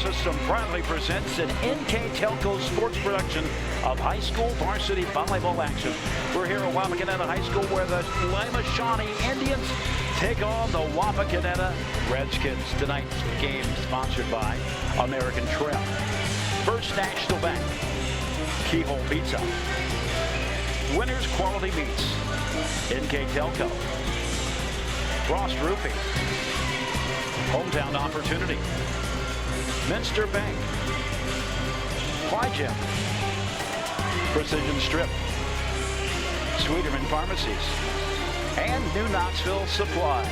System proudly presents an NKTelco sports production of high school varsity volleyball action. We're here at Wapakoneta High School where the Lima Shawnee Indians take on the Wapakoneta Redskins. Tonight's game sponsored by American Trim, First National Bank, Keyhole Pizza, Winners Quality Meats, NKTelco, Frost Roofing, Hometown Opportunity, Minster Bank, Gym, Precision Strip, Sweeterman Pharmacies, and New Knoxville Supply.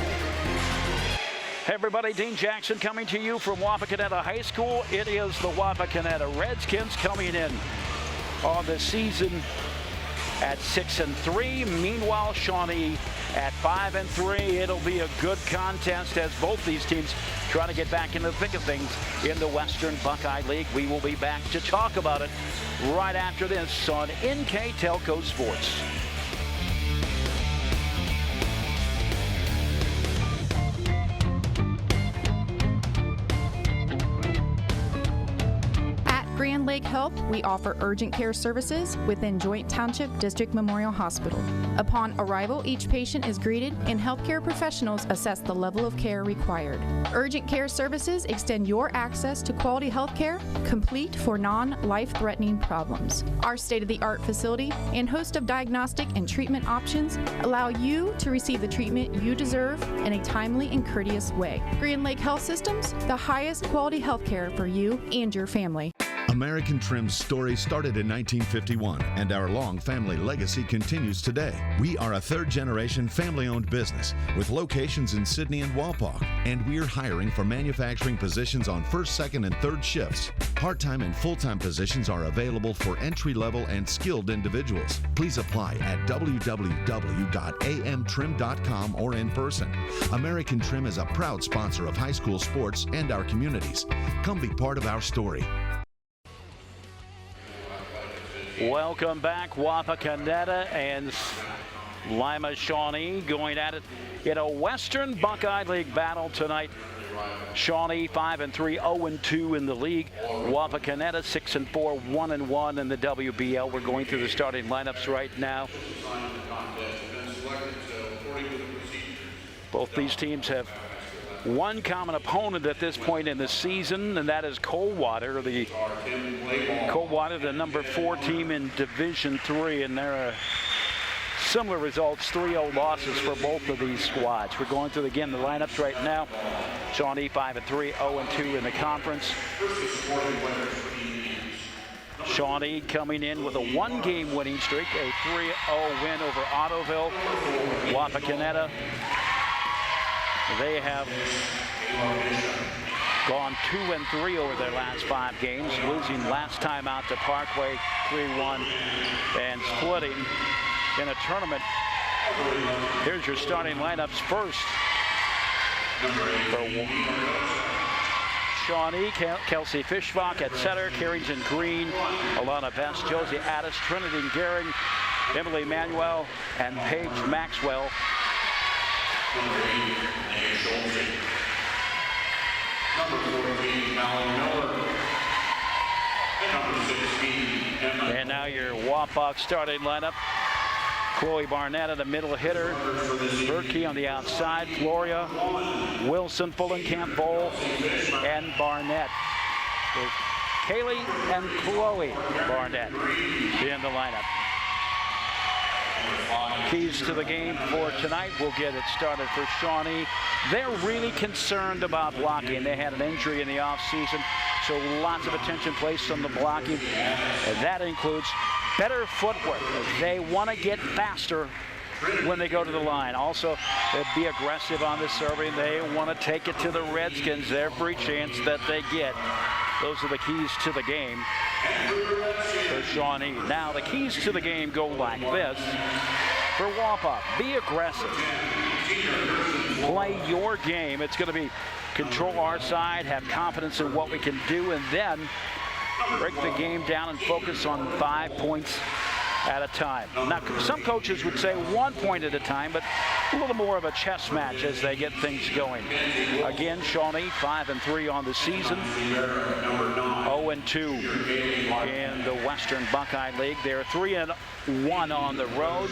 Hey everybody, Dean Jackson coming to you from Wapakoneta High School. It is the Wapakoneta Redskins coming in on the season at 6-3. Meanwhile, Shawnee at 5-3. It'll be a good contest as both these teams try to get back into the thick of things in the Western Buckeye League. We will be back to talk about it right after this on NKTelco Sports. Grand Lake Health, we offer urgent care services within Joint Township District Memorial Hospital. Upon arrival, each patient is greeted and healthcare professionals assess the level of care required. Urgent care services extend your access to quality health care, complete for non-life-threatening problems. Our state-of-the-art facility and host of diagnostic and treatment options allow you to receive the treatment you deserve in a timely and courteous way. Grand Lake Health Systems, the highest quality health care for you and your family. American Trim's story started in 1951, and our long family legacy continues today. We are a third-generation family-owned business with locations in Sydney and Wapak, and we're hiring for manufacturing positions on first, second, and third shifts. Part-time and full-time positions are available for entry-level and skilled individuals. Please apply at www.amtrim.com or in person. American Trim is a proud sponsor of high school sports and our communities. Come be part of our story. Welcome back. Wapakoneta and Lima Shawnee going at it in a Western Buckeye League battle tonight. Shawnee 5-3, 0-2 in the league. Wapakoneta 6-4, 1-1 in the WBL. We're going through the starting lineups right now. Both these teams have one common opponent at this point in the season, and that is Coldwater. Coldwater, the number 4 team in Division III, and there are similar results, 3-0 losses for both of these squads. We're going through again the lineups right now. Shawnee 5-3, 0-2 in the conference. Shawnee coming in with a 1-game winning streak, a 3-0 win over Ottoville. Wapakoneta, they have gone 2-3 over their last 5 games, losing last time out to Parkway 3-1 and splitting in a tournament. Here's your starting lineups first. For Shawnee, Kelsey Fishbach at center, Carrington Green, Alana Best, Josie Addis, Trinity Gehring, Emily Manuel, and Paige Maxwell. And now your Wapak starting lineup. Chloe Barnett at the middle hitter. Berkey on the outside. Floria, Wilson, Fullenkamp, Bowl, and Barnett. There's Kaylee and Chloe Barnett in the lineup. Keys to the game for tonight. We'll get it started for Shawnee. They're really concerned about blocking. They had an injury in the offseason, so lots of attention placed on the blocking. And that includes better footwork. They want to get faster when they go to the line. Also, be aggressive on the serving. They want to take it to the Redskins every chance that they get. Those are the keys to the game for Shawnee. Now, the keys to the game go like this. For Wapak, be aggressive. Play your game. It's going to be control our side, have confidence in what we can do, and then break the game down and focus on 5 points at a time. Now, some coaches would say 1 point at a time, but a little more of a chess match as they get things going. Again, Shawnee 5-3 on the season, 0-2 in the Western Buckeye League. They're 3-1 on the road,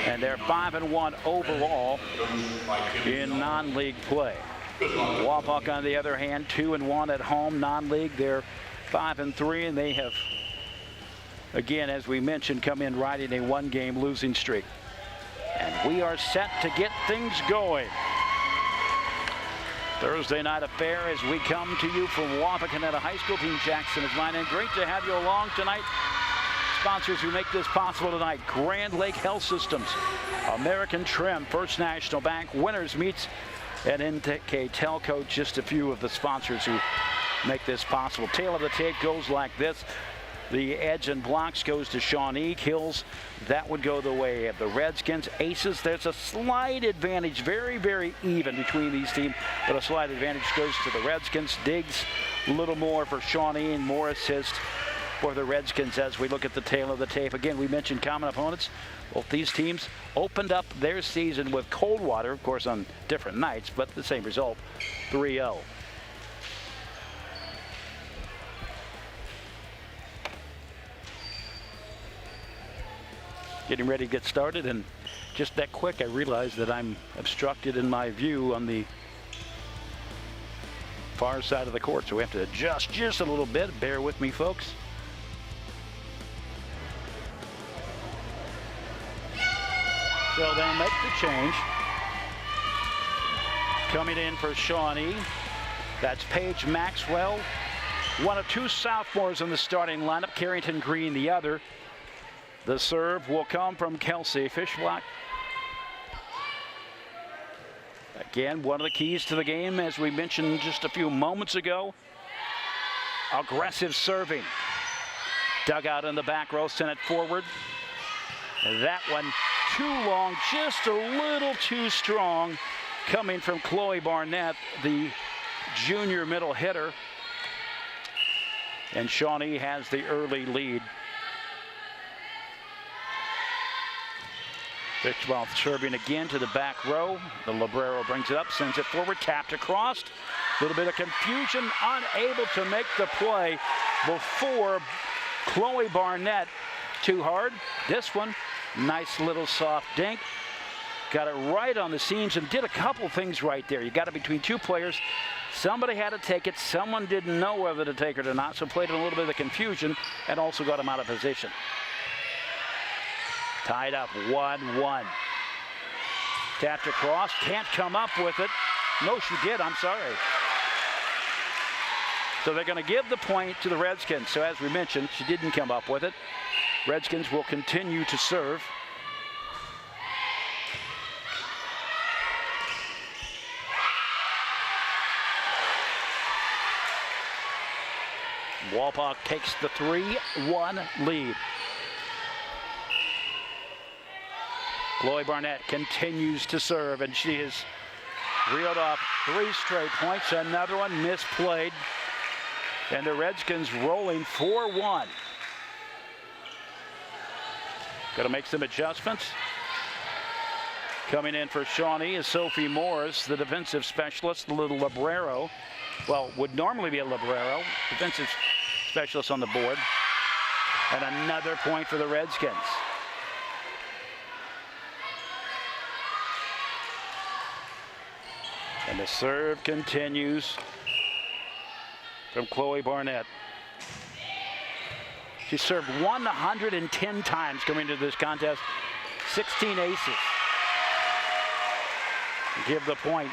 and they're 5-1 overall in non-league play. Wapak, on the other hand, 2-1 at home, non-league. They're 5-3, and they have, again, as we mentioned, come in riding a one-game losing streak. And we are set to get things going. Thursday night affair as we come to you from Wapakoneta High School. Team Jackson is line in. Great to have you along tonight. Sponsors who make this possible tonight: Grand Lake Health Systems, American Trim, First National Bank, Winners Meats, and NKTelco. Just a few of the sponsors who make this possible. Tail of the tape goes like this. The edge and blocks goes to Shawnee. Kills, that would go the way of the Redskins. Aces, there's a slight advantage, very, very even between these teams, but a slight advantage goes to the Redskins. Digs, a little more for Shawnee, and more assists for the Redskins as we look at the tail of the tape. Again, we mentioned common opponents. Both these teams opened up their season with Coldwater, of course on different nights, but the same result, 3-0. Getting ready to get started, and just that quick I realized that I'm obstructed in my view on the far side of the court, so we have to adjust just a little bit. Bear with me, folks. So they'll make the change. Coming in for Shawnee, that's Paige Maxwell, one of two sophomores in the starting lineup, Carrington Green the other. The serve will come from Kelsey Fishblock. Again, one of the keys to the game, as we mentioned just a few moments ago, aggressive serving. Dug out in the back row, sent it forward. That one too long, just a little too strong, coming from Chloe Barnett, the junior middle hitter. And Shawnee has the early lead. Fishblock serving again to the back row. The Librero brings it up, sends it forward, tapped across. A little bit of confusion, unable to make the play before Chloe Barnett. Too hard. This one, nice little soft dink. Got it right on the seams and did a couple things right there. You got it between two players. Somebody had to take it. Someone didn't know whether to take it or not, so played in a little bit of confusion and also got him out of position. Tied up 1-1. Tapped across, can't come up with it. No, she did, I'm sorry. So they're going to give the point to the Redskins. So as we mentioned, she didn't come up with it. Redskins will continue to serve. Wapak takes the 3-1 lead. Chloe Barnett continues to serve, and she has reeled off 3 straight points. Another one misplayed, and the Redskins rolling 4-1. Got to make some adjustments. Coming in for Shawnee is Sophie Morris, the defensive specialist, the little Librero. Well, would normally be a Librero, defensive specialist on the board. And another point for the Redskins. And the serve continues from Chloe Barnett. She served 110 times coming to this contest, 16 aces. Give the point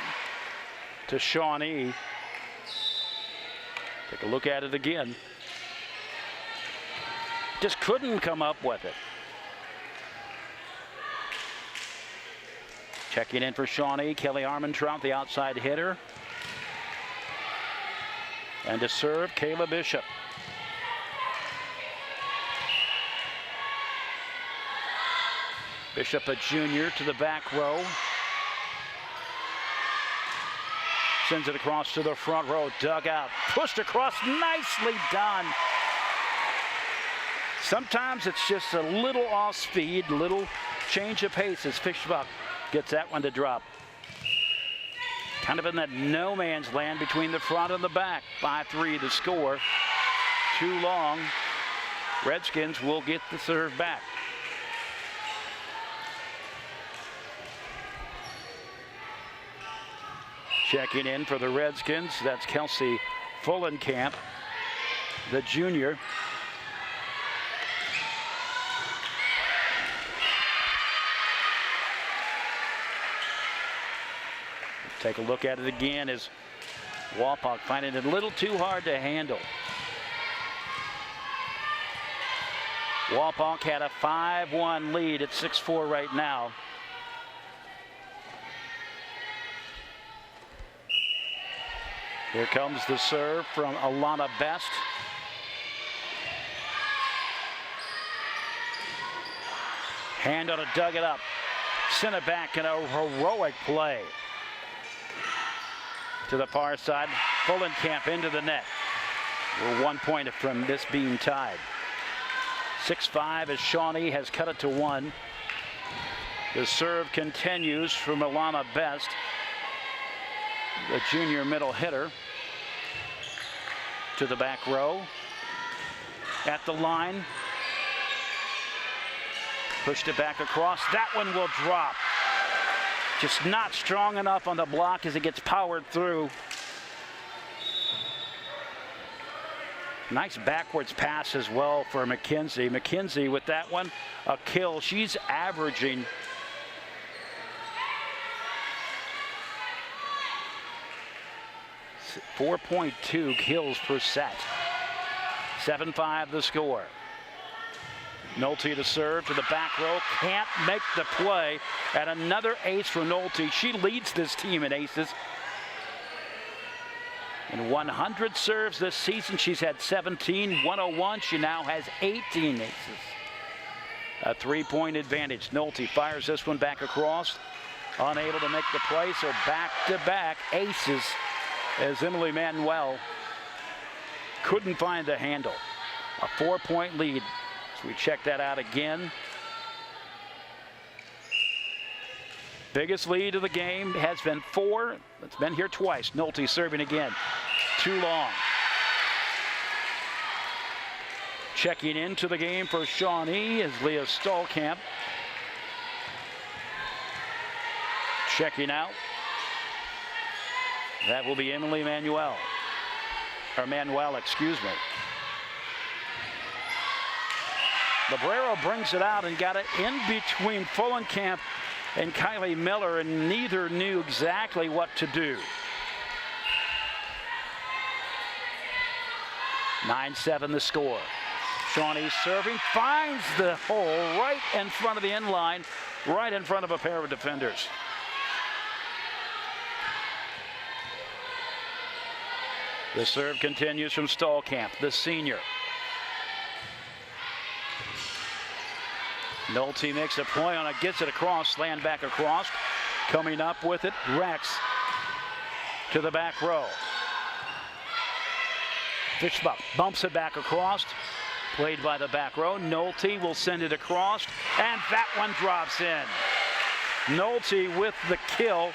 to Shawnee. Take a look at it again. Just couldn't come up with it. Checking in for Shawnee, Kelly Armentrout, the outside hitter. And to serve, Kayla Bishop. Bishop, a junior, to the back row. Sends it across to the front row, dug out. Pushed across, nicely done. Sometimes it's just a little off speed, little change of pace as Fishbuck gets that one to drop. Kind of in that no man's land between the front and the back. 5-3 the score. Too long. Redskins will get the serve back. Checking in for the Redskins, that's Kelsey Fullenkamp, the junior. Take a look at it again as Wapak finding it a little too hard to handle. Wapak had a 5-1 lead at 6-4 right now. Here comes the serve from Alana Best. Hand on it, dug it up. Sent it back in a heroic play. To the far side, Fullenkamp into the net. We're 1 point from this being tied. 6-5 as Shawnee has cut it to 1. The serve continues from Alana Best, the junior middle hitter. To the back row. At the line. Pushed it back across. That one will drop. Just not strong enough on the block as it gets powered through. Nice backwards pass as well for McKenzie. McKenzie with that one, a kill. She's averaging 4.2 kills per set. 7-5 the score. Nolte to serve to the back row, can't make the play, and another ace for Nolte. She leads this team in aces. In 100 serves this season, she's had 17. 101, she now has 18 aces. A 3-point advantage. Nolte fires this one back across, unable to make the play, so back-to-back aces as Emily Manuel couldn't find the handle. A 4-point lead. So we check that out again. Biggest lead of the game has been 4. It's been here twice. Nolte serving again. Too long. Checking into the game for Shawnee is Leah Stolkamp. Checking out. That will be Emily Manuel. Or Manuel, excuse me. Librero brings it out and got it in between Fullenkamp and Kylie Miller, and neither knew exactly what to do. 9-7 the score. Shawnee serving, finds the hole right in front of the end line, right in front of a pair of defenders. The serve continues from Stolkamp, the senior. Nolte makes a play on it, gets it across, slammed back across. Coming up with it, Rex to the back row. Fishbuck bumps it back across, played by the back row. Nolte will send it across, and that one drops in. Nolte with the kill.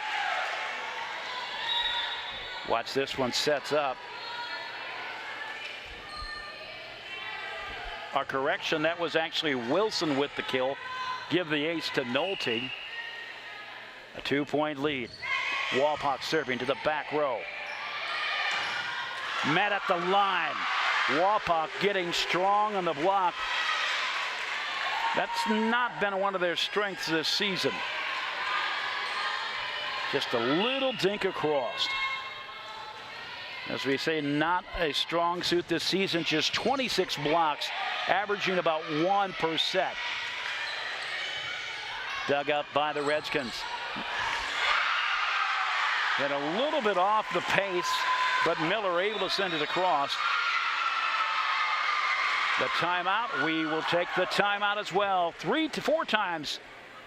Watch this one sets up. A correction, that was actually Wilson with the kill. Give the ace to Nolte. A 2-point lead. Wapak serving to the back row. Met at the line. Wapak getting strong on the block. That's not been one of their strengths this season. Just a little dink across. As we say, not a strong suit this season, just 26 blocks, averaging about 1 per set. Dug up by the Redskins. And a little bit off the pace, but Miller able to send it across. The timeout, we will take the timeout as well. 3 to 4 times.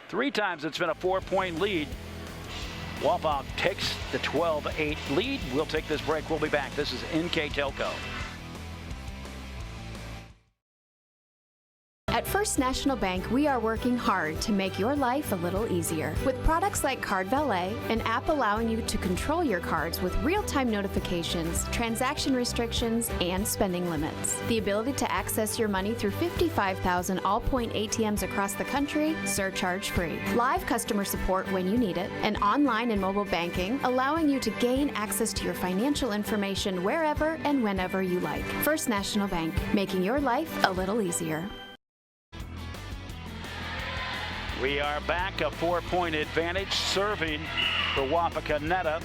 3 times it's been a 4-point lead. Wapak takes the 12-8 lead. We'll take this break. We'll be back. This is NKTelco. At First National Bank, we are working hard to make your life a little easier. With products like Card Valet, an app allowing you to control your cards with real-time notifications, transaction restrictions, and spending limits. The ability to access your money through 55,000 all-point ATMs across the country, surcharge-free. Live customer support when you need it, and online and mobile banking, allowing you to gain access to your financial information wherever and whenever you like. First National Bank, making your life a little easier. We are back, a 4-point advantage, serving for Wapakoneta.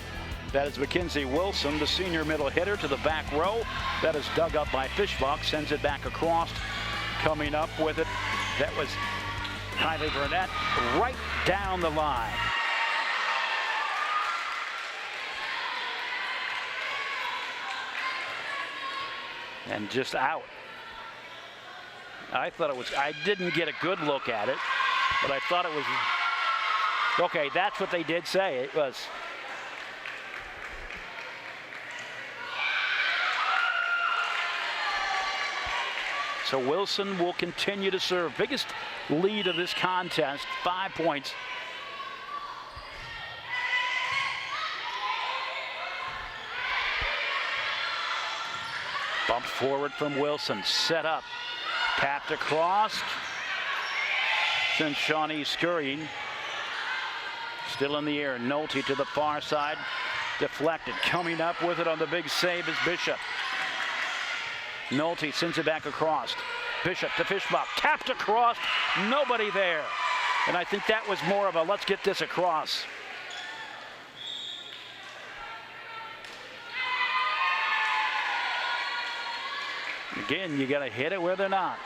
That is Mackenzie Wilson, the senior middle hitter, to the back row. That is dug up by Fishbach, sends it back across. Coming up with it, that was Kylie Burnett, right down the line. And just out. I thought it was, I didn't get a good look at it, but I thought it was, okay, that's what they did say. It was. So Wilson will continue to serve. Biggest lead of this contest, 5 points. Bumped forward from Wilson, set up, tapped across. Since Shawnee scurrying, still in the air. Nolte to the far side, deflected. Coming up with it on the big save is Bishop. Nolte sends it back across. Bishop to Fishbach, tapped across, nobody there. And I think that was more of a let's get this across. Again, you got to hit it where they're not.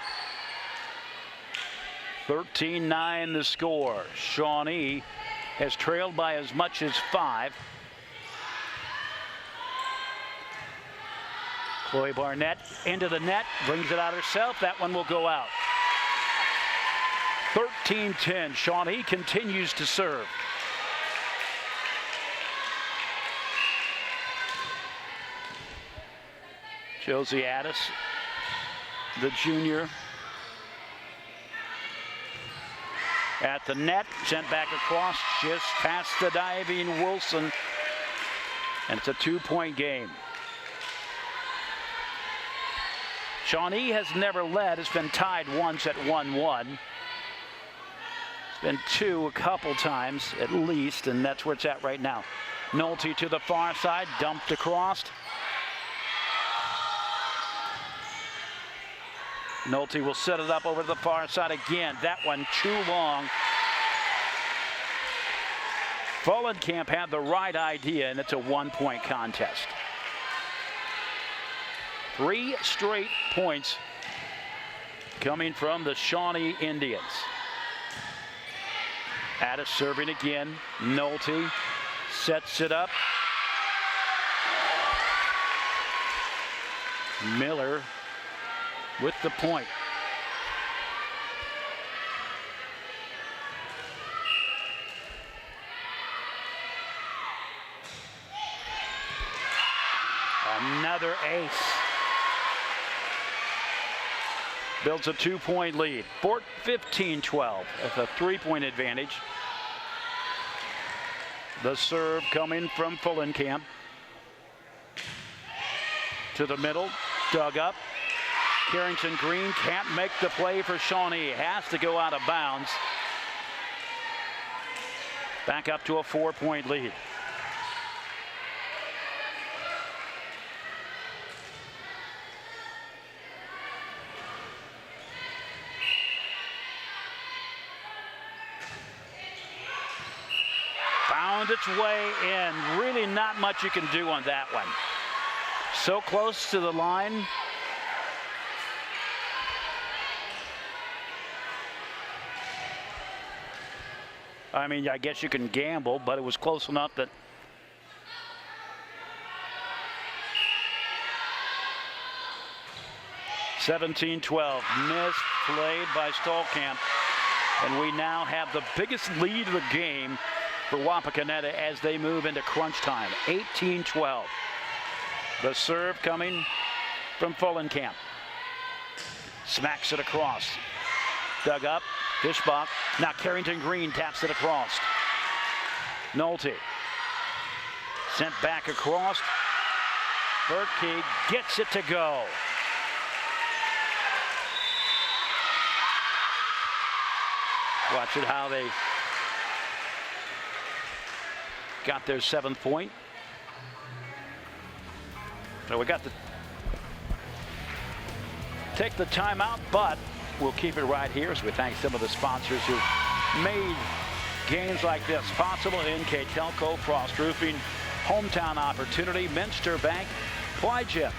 13-9 the score. Shawnee has trailed by as much as 5. Chloe Barnett into the net, brings it out herself. That one will go out. 13-10. Shawnee continues to serve. Josie Addis, the junior, at the net, sent back across, just past the diving Wilson, and it's a 2-point game. Shawnee has never led, it's been tied once at 1-1. It's been 2 a couple times at least, and that's where it's at right now. Nolte to the far side, dumped across. Nolte will set it up over to the far side again. That one too long. Volleyball had the right idea, and it's a 1-point contest. 3 straight points coming from the Shawnee Indians. Addis serving again. Nolte sets it up. Miller with the point. Another ace. Builds a 2-point lead. 15-12 with a 3-point advantage. The serve coming from Fullenkamp. To the middle, dug up. Carrington Green can't make the play for Shawnee. Has to go out of bounds. Back up to a 4-point lead. Found its way in. Really not much you can do on that one. So close to the line. I mean, I guess you can gamble, but it was close enough that (17-12) misplayed by Stolkamp, and we now have the biggest lead of the game for Wapakoneta as they move into crunch time. 18-12. The serve coming from Fullenkamp. Smacks it across. Dug up. Fishbach. Now Carrington Green taps it across. Nolte. Sent back across. Berkey gets it to go. Watch it how they got their 7th point. So we got to take the timeout, but we'll keep it right here as we thank some of the sponsors who made games like this possible. NKTelco, Frost Roofing, Hometown Opportunity, Minster Bank, Plyjet,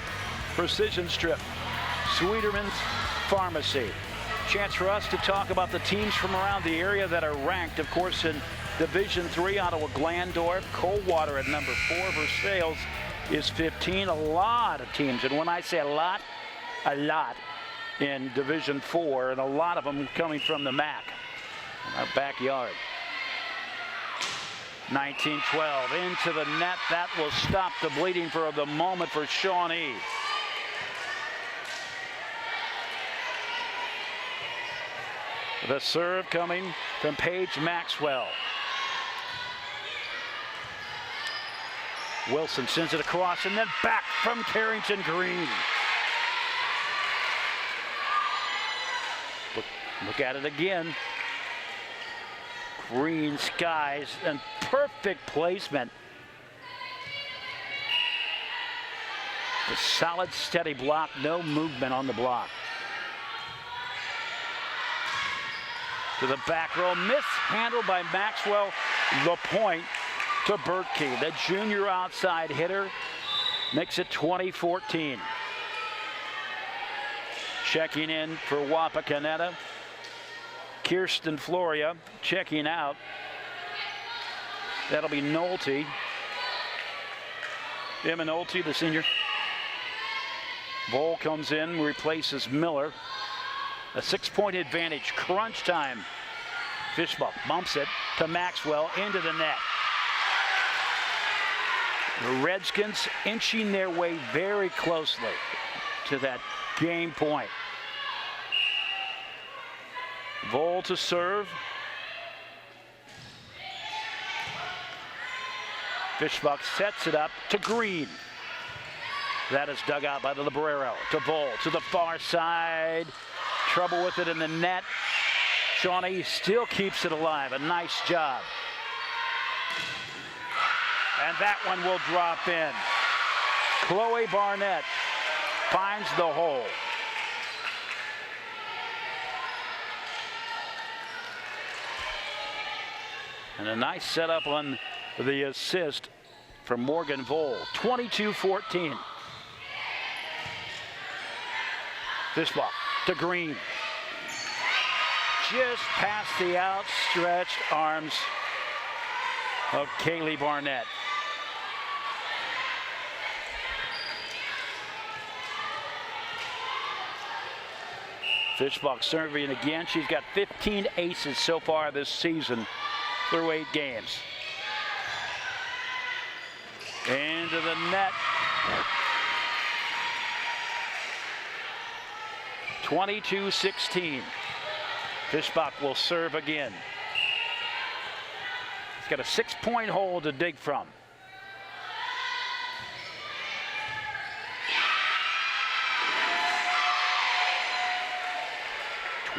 Precision Strip, Sweeterman's Pharmacy. Chance for us to talk about the teams from around the area that are ranked, of course, in Division III. Ottawa Glandorf, Coldwater at number 4. Versailles is 15. A lot of teams, and when I say a lot in Division IV, and a lot of them coming from the MAC, our backyard. 19-12 into the net. That will stop the bleeding for the moment for Shawnee. The serve coming from Paige Maxwell. Wilson sends it across and then back from Carrington Green. Look at it again. Green skies and perfect placement. The solid, steady block, no movement on the block. To the back row, mishandled by Maxwell. The point to Berkey, the junior outside hitter, makes it 20-14. Checking in for Wapakoneta, Kirsten Floria. Checking out, that'll be Nolte. Emma Nolte, the senior. Voll comes in, replaces Miller. A 6-point advantage, crunch time. Fishbach bumps it to Maxwell into the net. The Redskins inching their way very closely to that game point. Voll to serve. Fishbach sets it up to Green. That is dug out by the Librero. To Voll to the far side. Trouble with it in the net. Shawnee still keeps it alive. A nice job. And that one will drop in. Chloe Barnett finds the hole. And a nice setup on the assist from Morgan Voll. 22-14. Fishbach to Green. Just past the outstretched arms of Kaylee Barnett. Fishbach serving again. She's got 15 aces so far this season through 8 games. Into the net. 22-16. Fishbach will serve again. He's got a 6-point hole to dig from.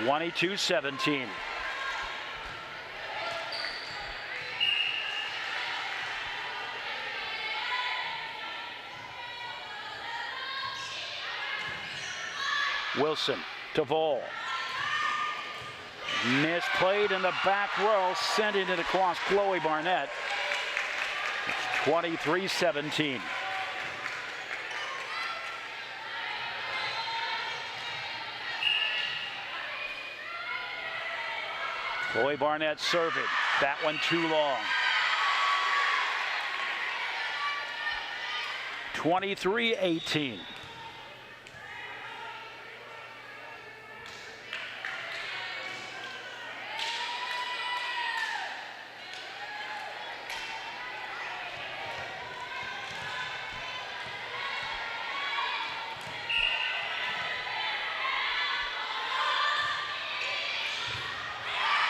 (22-17). Wilson to Voll. Misplayed in the back row, sending it across Chloe Barnett. 23-17. Chloe Barnett serving. That one too long. 23-18.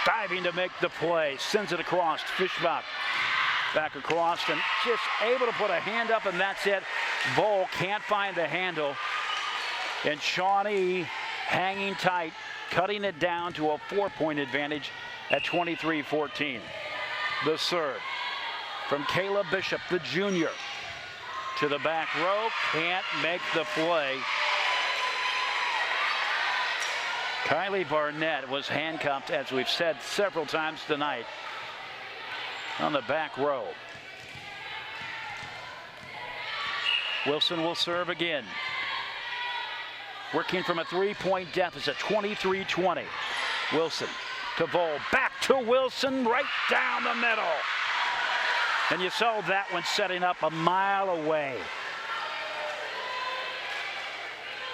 diving to make the play. Sends it across. Fishbach back across and just able to put a hand up, and that's it. Vole can't find the handle. And Shawnee hanging tight, cutting it down to a 4-point advantage at 23-14. The serve from Caleb Bishop, the junior, to the back row. Can't make the play. Kylie Barnett was handcuffed, as we've said several times tonight, on the back row. Wilson will serve again. Working from a 3-point deficit, 23-20. Wilson to Vole, back to Wilson, right down the middle. And you saw that one setting up a mile away.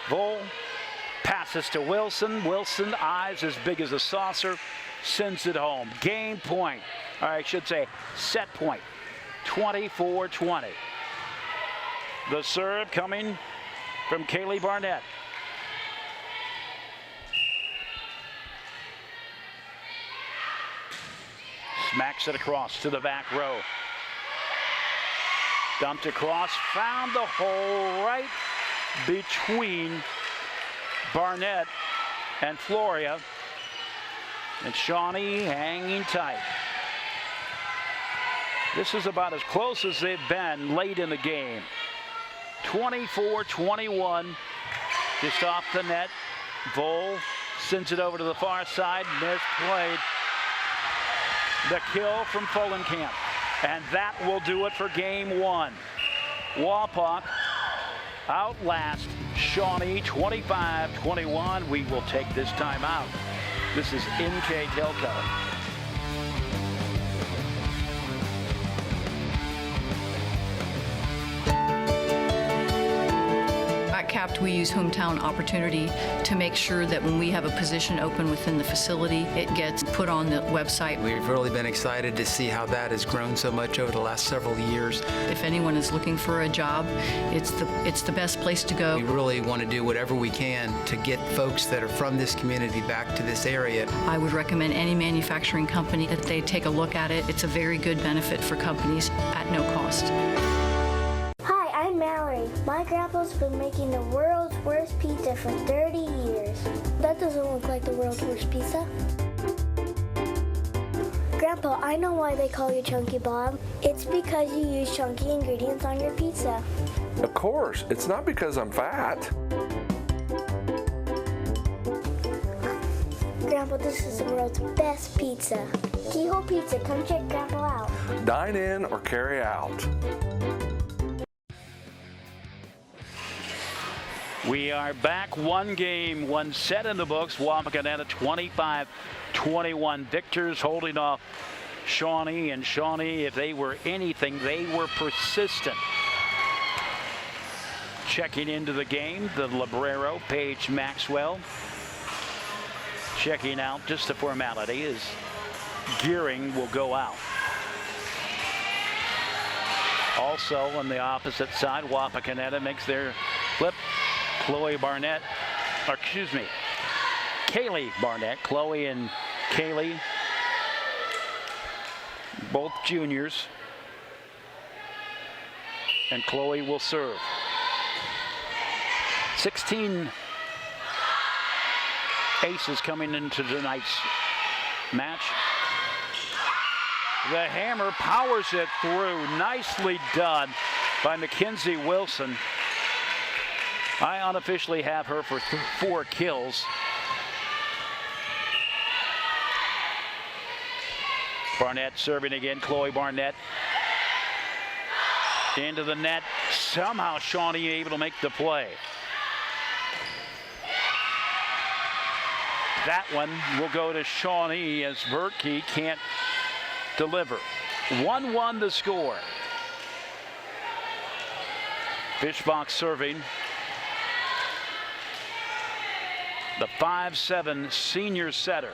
Vole passes to Wilson. Wilson, eyes as big as a saucer, sends it home. Game point, or I should say set point, 24-20. The serve coming from Kaylee Barnett. Smacks it across to the back row. Dumped across, found the hole right between Barnett and Floria. And Shawnee hanging tight. This is about as close as they've been late in the game. 24-21, just off the net. Vole sends it over to the far side, misplayed. The kill from Folenkamp. And that will do it for game one. Wapak outlast Shawnee 25-21. We will take this time out. This is NKTelco. At CAPT, we use hometown opportunity to make sure that when we have a position open within the facility, it gets put on the website. We've really been excited to see how that has grown so much over the last several years. If anyone is looking for a job, it's the best place to go. We really want to do whatever we can to get folks that are from this community back to this area. I would recommend any manufacturing company that they take a look at it. It's a very good benefit for companies at no cost. Hi, I'm Mallory. My grandpa's been making the world's worst pizza for 30 years. That doesn't look like the world's worst pizza. Grandpa, I know why they call you Chunky Bob. It's because you use chunky ingredients on your pizza. Of course, it's not because I'm fat. Grandpa, this is the world's best pizza. Keyhole Pizza, come check Grandpa out. Dine in or carry out. We are back. One game, one set in the books. Wapakoneta 25-21 victors, holding off Shawnee. And Shawnee, if they were anything, they were persistent. Checking into the game, the Librero, Paige Maxwell. Checking out, just a formality, as Gearing will go out. Also on the opposite side, Wapakoneta makes their flip. Chloe Barnett, or excuse me, Kaylee Barnett. Chloe and Kaylee, both juniors. And Chloe will serve. 16 aces coming into tonight's match. The hammer powers it through. Nicely done by Mackenzie Wilson. I unofficially have her for 4 kills. Barnett serving again. Chloe Barnett into the net. Somehow Shawnee able to make the play. That one will go to Shawnee as Verke can't deliver. 1-1 the score. Fishbach serving. The 5'7" senior setter.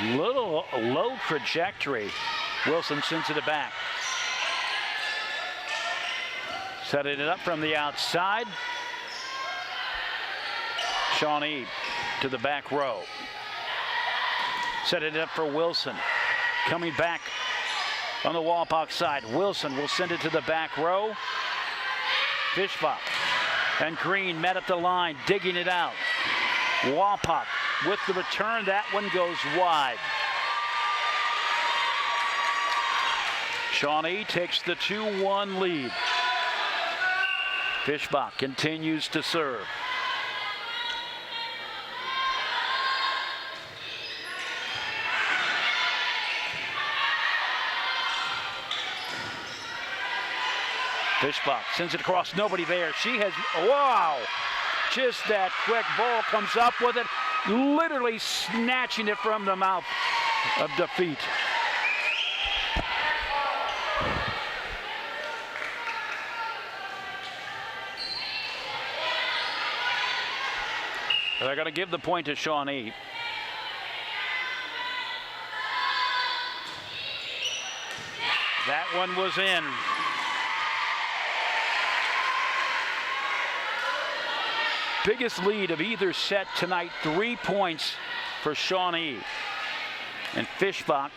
Little low trajectory. Wilson sends it back. Setting it up from the outside. Shawnee to the back row. Setting it up for Wilson. Coming back on the Wapak side. Wilson will send it to the back row. Fishbach and Green met at the line, digging it out. Wapak with the return. That one goes wide. Shawnee takes the 2-1 lead. Fishbach continues to serve. Fishbach sends it across, nobody there. She has, wow, just that quick. Ball comes up with it, literally snatching it from the mouth of defeat. They're going to give the point to Shawnee. That one was in. Biggest lead of either set tonight, 3 points for Shawnee. And Fishbach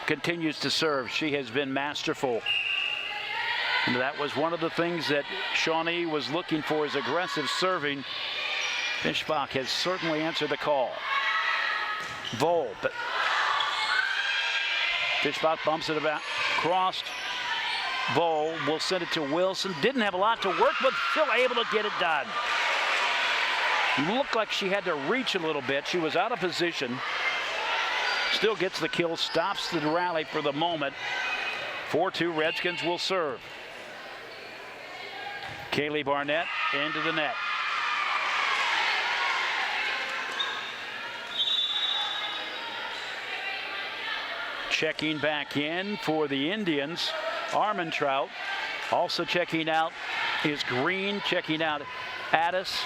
continues to serve. She has been masterful. And that was one of the things that Shawnee was looking for, is aggressive serving. Fishbach has certainly answered the call. Vol, but Fishbach bumps it about, crossed. Vol will send it to Wilson. Didn't have a lot to work with, still able to get it done. Looked like she had to reach a little bit. She was out of position. Still gets the kill, stops the rally for the moment. 4-2 Redskins will serve. Kaylee Barnett into the net. Checking back in for the Indians, Armentrout. Also checking out is Green, checking out Addis.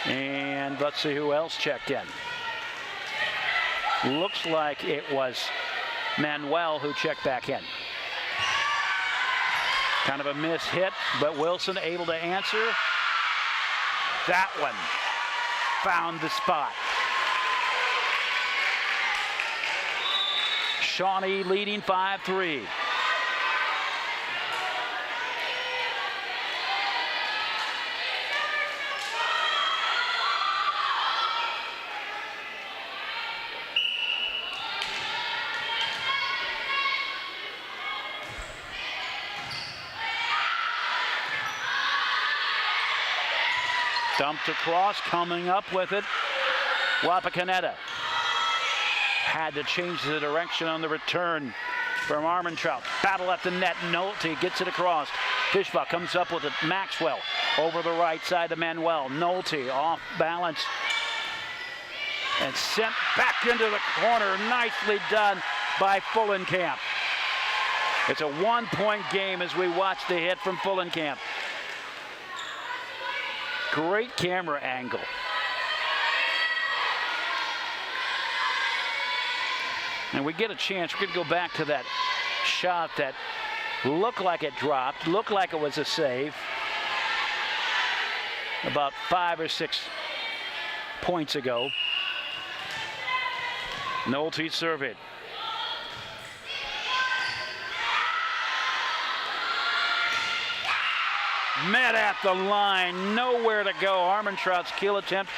And let's see who else checked in. Looks like it was Manuel who checked back in. Kind of a miss hit, but Wilson able to answer. That one found the spot. Shawnee leading 5-3. Dumped across, coming up with it. Wapakoneta had to change the direction on the return from Armentrout. Battle at the net. Nolte gets it across. Fishbach comes up with it. Maxwell over the right side to Manuel. Nolte off balance and sent back into the corner. Nicely done by Fullenkamp. It's a 1-point game as we watch the hit from Fullenkamp. Great camera angle. And we get a chance. We're going to go back to that shot that looked like it dropped, looked like it was a save. About 5 or 6 points ago. Nolte serve it. Met at the line, nowhere to go. Armentrout's kill attempt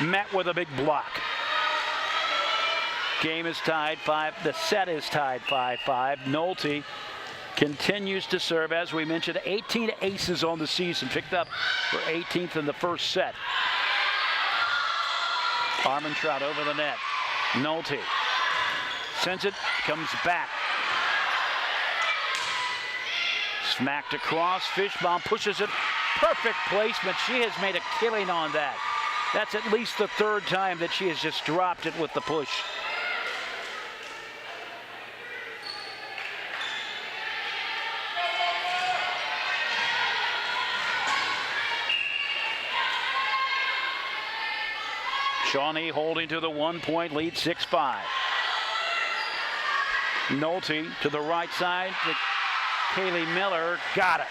met with a big block. Game is tied 5. The set is tied 5-5. Nolte continues to serve. As we mentioned, 18 aces on the season, picked up for 18th in the first set. Armentrout over the net. Nolte sends it, comes back. Smacked across. Fishbaum pushes it. Perfect placement. She has made a killing on that. That's at least the 3rd time that she has just dropped it with the push. Shawnee holding to the 1-point lead, 6-5. Nolte to the right side to Kaylee Miller. Got it.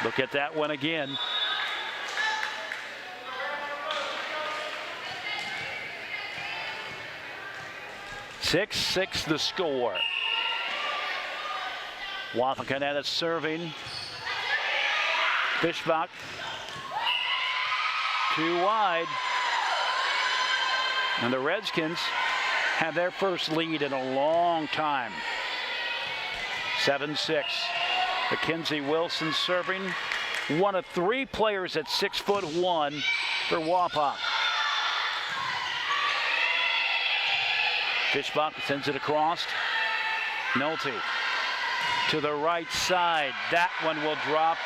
Look at that one again. Six the score. Wapakoneta serving. Fishbach. Too wide. And the Redskins have their first lead in a long time. 7-6. Mackenzie Wilson serving. One of 3 players at 6'1" for Wapak. Fishbach sends it across. Nolte to the right side. That one will drop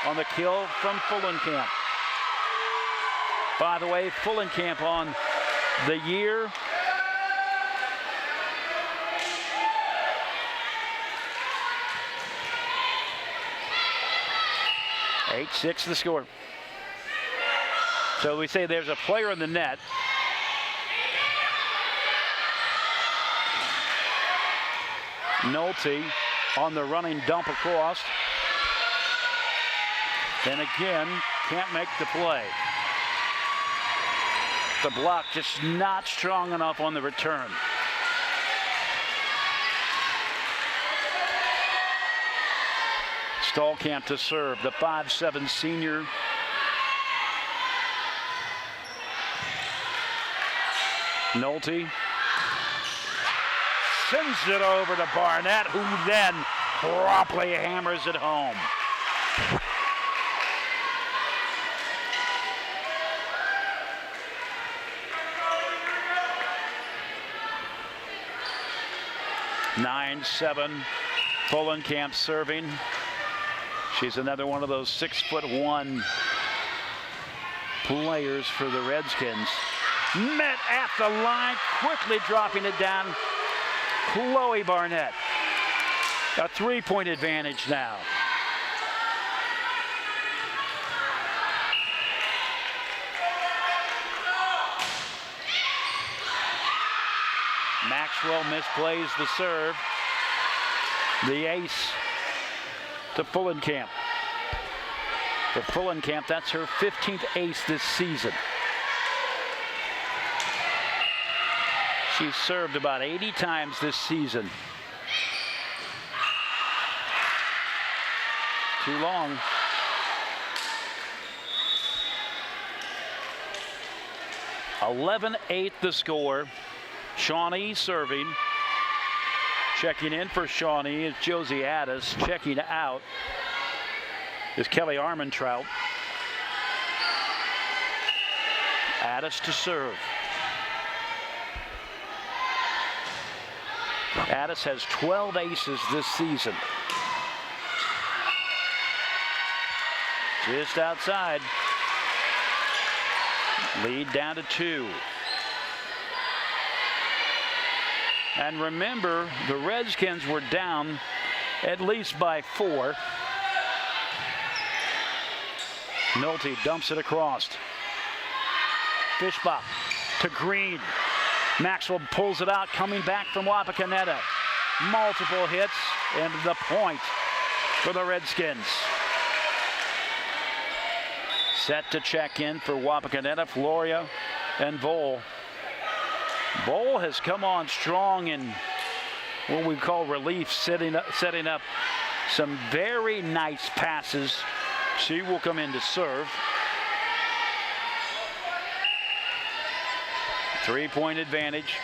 on the kill from Fullenkamp. By the way, Fullenkamp on the year. Eight, 6 the score. So we say there's a player in the net. Nolte on the running dump across. And again, can't make the play. The block just not strong enough on the return. Stallkamp to serve, the 5'7" senior. Nolte sends it over to Barnett, who then promptly hammers it home. Nine, 7, Fullenkamp serving. She's another one of those 6'1" players for the Redskins. Met at the line, quickly dropping it down. Chloe Barnett. A 3-point advantage now. Maxwell misplays the serve. The ace to Fullenkamp. For Fullenkamp, that's her 15th ace this season. She's served about 80 times this season. Too long. (11-8) the score. Shawnee serving. Checking in for Shawnee is Josie Addis. Checking out is Kelly Armentrout. Addis to serve. Addis has 12 aces this season. Just outside. Lead down to 2. And remember, the Redskins were down at least by 4. Nolte dumps it across. Fishbach to Green. Maxwell pulls it out, coming back from Wapakoneta. Multiple hits, and the point for the Redskins. Set to check in for Wapakoneta, Floria and Vole. Vole has come on strong in what we call relief, setting up some very nice passes. She will come in to serve. 3-point advantage.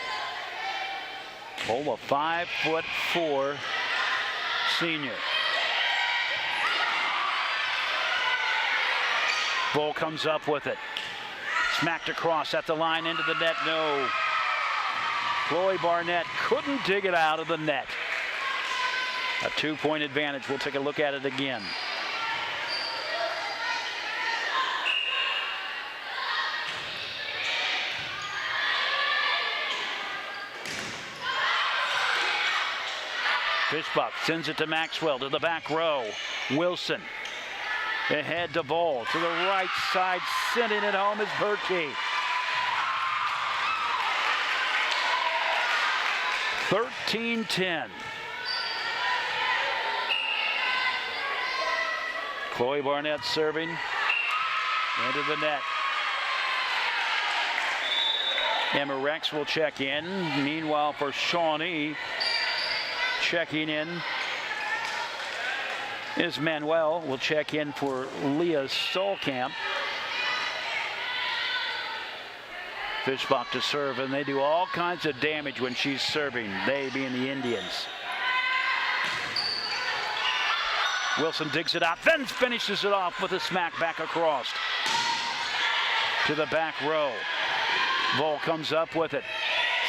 Vole, a 5'4" senior. Vole comes up with it. Smacked across at the line into the net. No. Chloe Barnett couldn't dig it out of the net. A 2-point advantage. We'll take a look at it again. Fishbach sends it to Maxwell to the back row. Wilson ahead to Vole to the right side, sending it home is Berkey. 13-10. Chloe Barnett serving into the net. Emma Rex will check in. Meanwhile, for Shawnee, checking in is Manuel. Will check in for Leah Stolkamp. Fishbach to serve, and they do all kinds of damage when she's serving, they being the Indians. Wilson digs it out, then finishes it off with a smack back across to the back row. Vol comes up with it,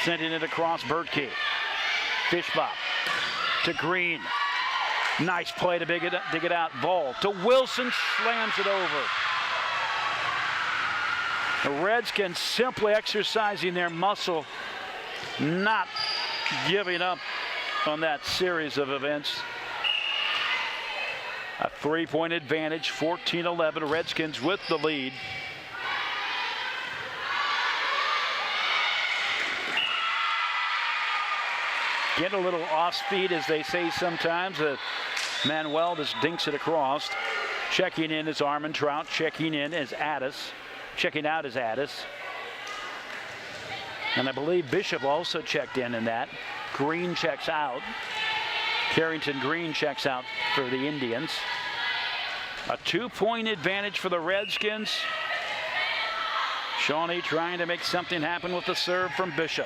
sending it across Bertke. Fishbach to Green. Nice play to dig it out. Vol to Wilson, slams it over. The Redskins simply exercising their muscle, not giving up on that series of events. A 3-point advantage, 14-11. Redskins with the lead. Get a little off speed, as they say sometimes. Manuel just dinks it across. Checking in is Armentrout. Checking in is Addis. Checking out is Addis. And I believe Bishop also checked in that. Green checks out. Carrington Green checks out for the Indians. A 2-point advantage for the Redskins. Shawnee trying to make something happen with the serve from Bishop.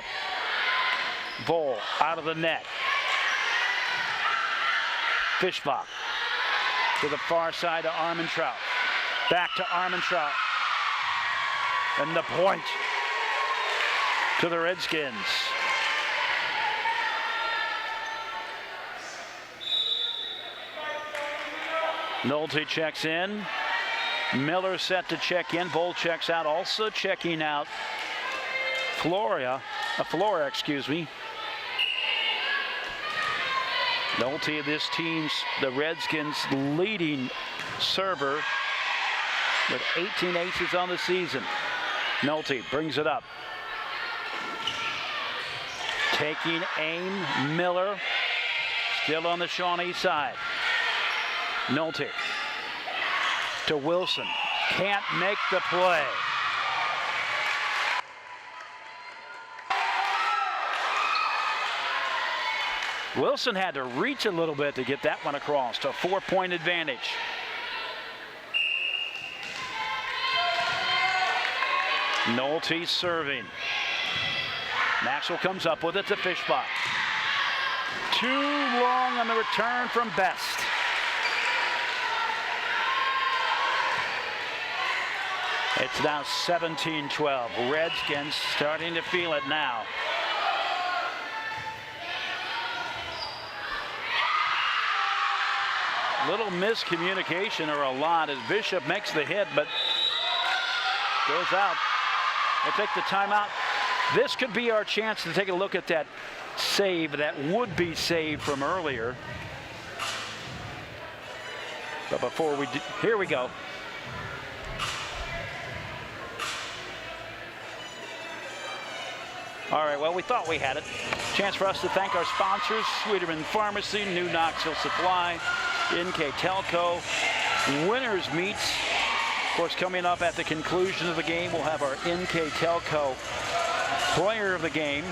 Vol out of the net. Fishbach to the far side to Armentrout. Back to Armentrout. And the point to the Redskins. Nolte checks in. Miller set to check in. Vol checks out. Also checking out Flora, excuse me. Nolte, this team's, the Redskins' leading server with 18 aces on the season. Nolte brings it up. Taking aim, Miller still on the Shawnee side. Nolte to Wilson. Can't make the play. Wilson had to reach a little bit to get that one across to a 4-point advantage. Nolte serving. Maxwell comes up with it to Fishbach. Too long on the return from Best. It's now 17-12. Redskins starting to feel it now. Little miscommunication, or a lot, as Bishop makes the hit but goes out. We'll take the timeout. This could be our chance to take a look at that save, that would-be save from earlier. But before we do, here we go. All right, well, we thought we had it. Chance for us to thank our sponsors, Sweeterman Pharmacy, New Knoxville Supply, NKTelco, Winners Meats. Of course, coming up at the conclusion of the game, we'll have our NKTelco player of the game.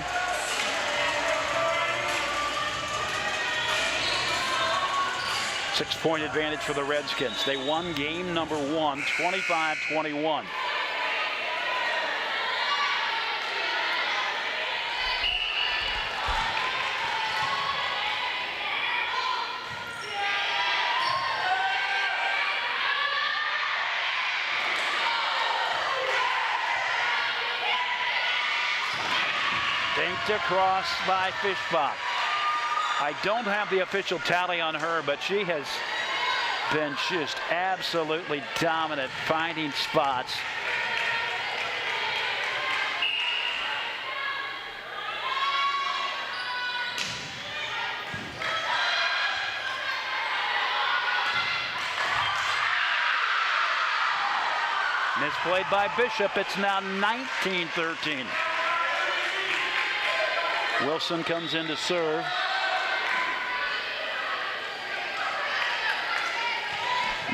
Six-point advantage for the Redskins. They won game number 1, 25-21. Dinked across by Fishbach. I don't have the official tally on her, but she has been just absolutely dominant finding spots. Misplayed by Bishop. It's now 19-13. Wilson comes in to serve.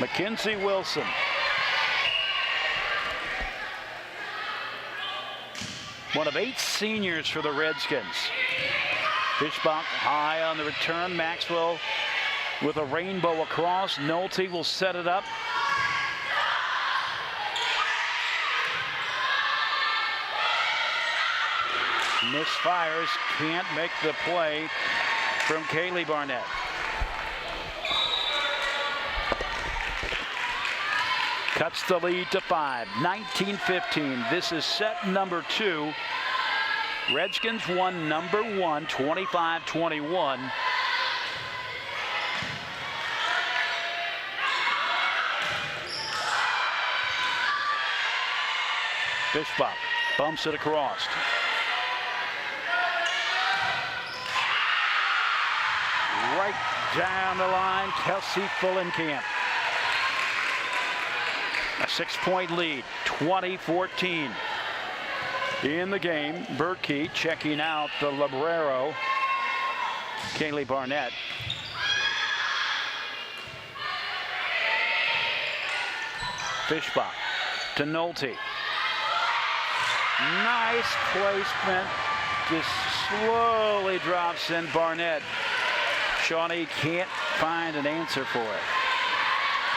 Mackenzie Wilson. One of 8 seniors for the Redskins. Fishbach high on the return. Maxwell with a rainbow across. Nolte will set it up. Misfires, can't make the play from Kaylee Barnett. Cuts the lead to 5, 19-15. This is set number 2. Redskins won number 1, 25-21. Fishbach bumps it across. Right down the line, Kelsey Fullenkamp. A 6-point lead, 20-14. In the game, Berkey checking out the libero, Kaylee Barnett. Fishbach to Nolte. Nice placement. Just slowly drops in Barnett. Shawnee can't find an answer for it.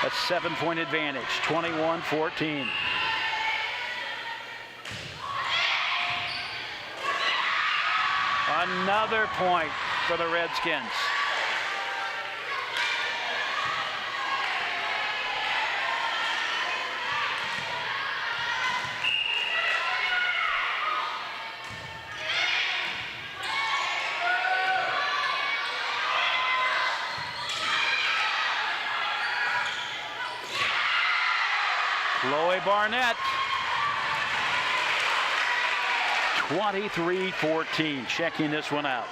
A 7-point advantage, 21-14. Another point for the Redskins. Chloe Barnett. 23-14, checking this one out.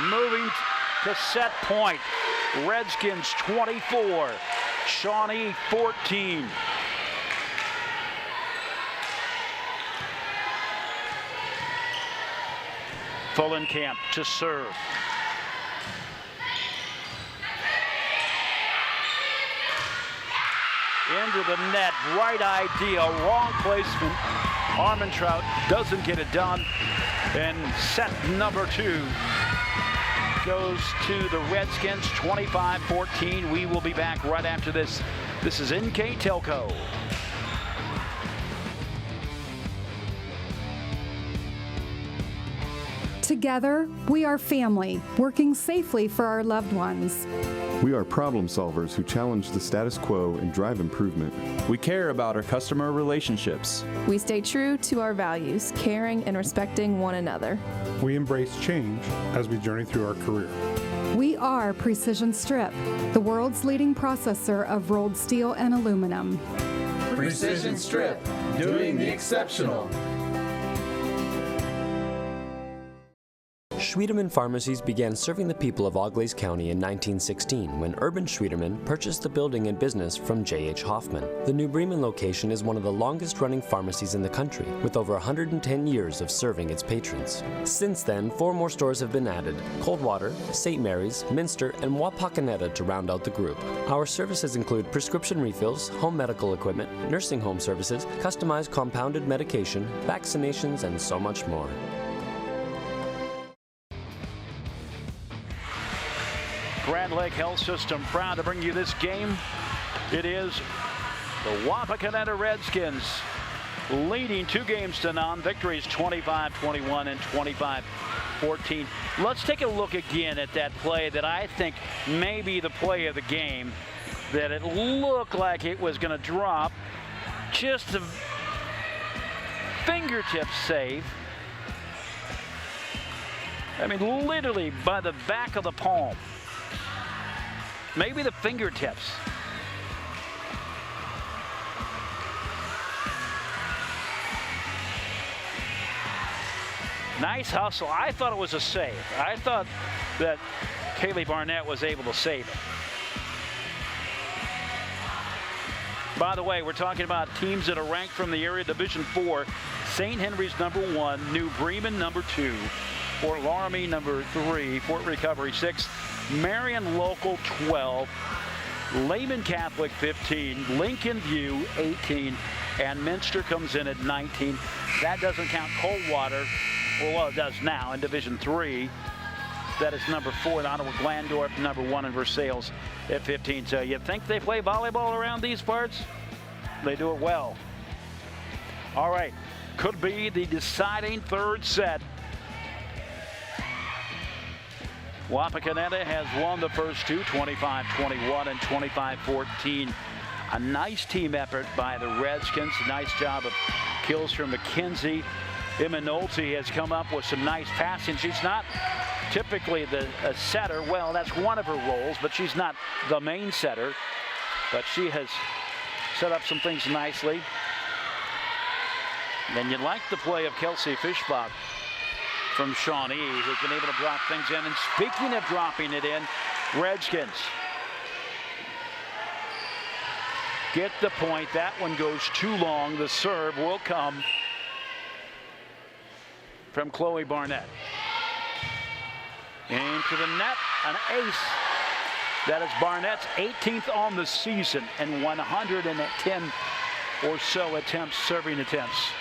Moving to set point. Redskins 24, Shawnee 14. Fullenkamp to serve. Into the net, right idea, wrong placement. Armentrout doesn't get it done. And set number 2 goes to the Redskins, 25-14. We will be back right after this. This is NKTelco. Together, we are family, working safely for our loved ones. We are problem solvers who challenge the status quo and drive improvement. We care about our customer relationships. We stay true to our values, caring and respecting one another. We embrace change as we journey through our career. We are Precision Strip, the world's leading processor of rolled steel and aluminum. Precision Strip, doing the exceptional. Schwiedemann Pharmacies began serving the people of Auglaize County in 1916 when Urban Schwiedemann purchased the building and business from J.H. Hoffman. The New Bremen location is one of the longest-running pharmacies in the country, with over 110 years of serving its patrons. Since then, 4 more stores have been added: Coldwater, St. Mary's, Minster, and Wapakoneta to round out the group. Our services include prescription refills, home medical equipment, nursing home services, customized compounded medication, vaccinations, and so much more. Grand Lake Health System proud to bring you this game. It is the Wapakoneta Redskins leading 2-0. Victories 25-21 and 25-14. Let's take a look again at that play that I think may be the play of the game. That it looked like it was going to drop. Just a fingertip save. I mean, literally by the back of the palm. Maybe the fingertips. Nice hustle. I thought it was a save. I thought that Kaylee Barnett was able to save it. By the way, we're talking about teams that are ranked from the area. Division 4, St. Henry's #1, New Bremen #2, Fort Laramie #3, Fort Recovery 6, Marion Local 12, Lehman Catholic 15, Lincoln View 18, and Minster comes in at 19. That doesn't count Coldwater. Well, it does now in Division 3. That is #4, Ottawa Glandorf #1, and Versailles at 15. So you think they play volleyball around these parts? They do it well. All right, could be the deciding third set. Wapakoneta has won the first two, 25-21 and 25-14. A nice team effort by the Redskins. Nice job of kills from McKenzie. Emma Nolte has come up with some nice passing. She's not typically a setter. Well, that's one of her roles, but she's not the main setter. But she has set up some things nicely. And you like the play of Kelsey Fischbach from Shawnee, who's been able to drop things in. And speaking of dropping it in, Redskins get the point. That one goes too long. The serve will come from Chloe Barnett. Into the net, an ace. That is Barnett's 18th on the season and 110 or so attempts, serving attempts.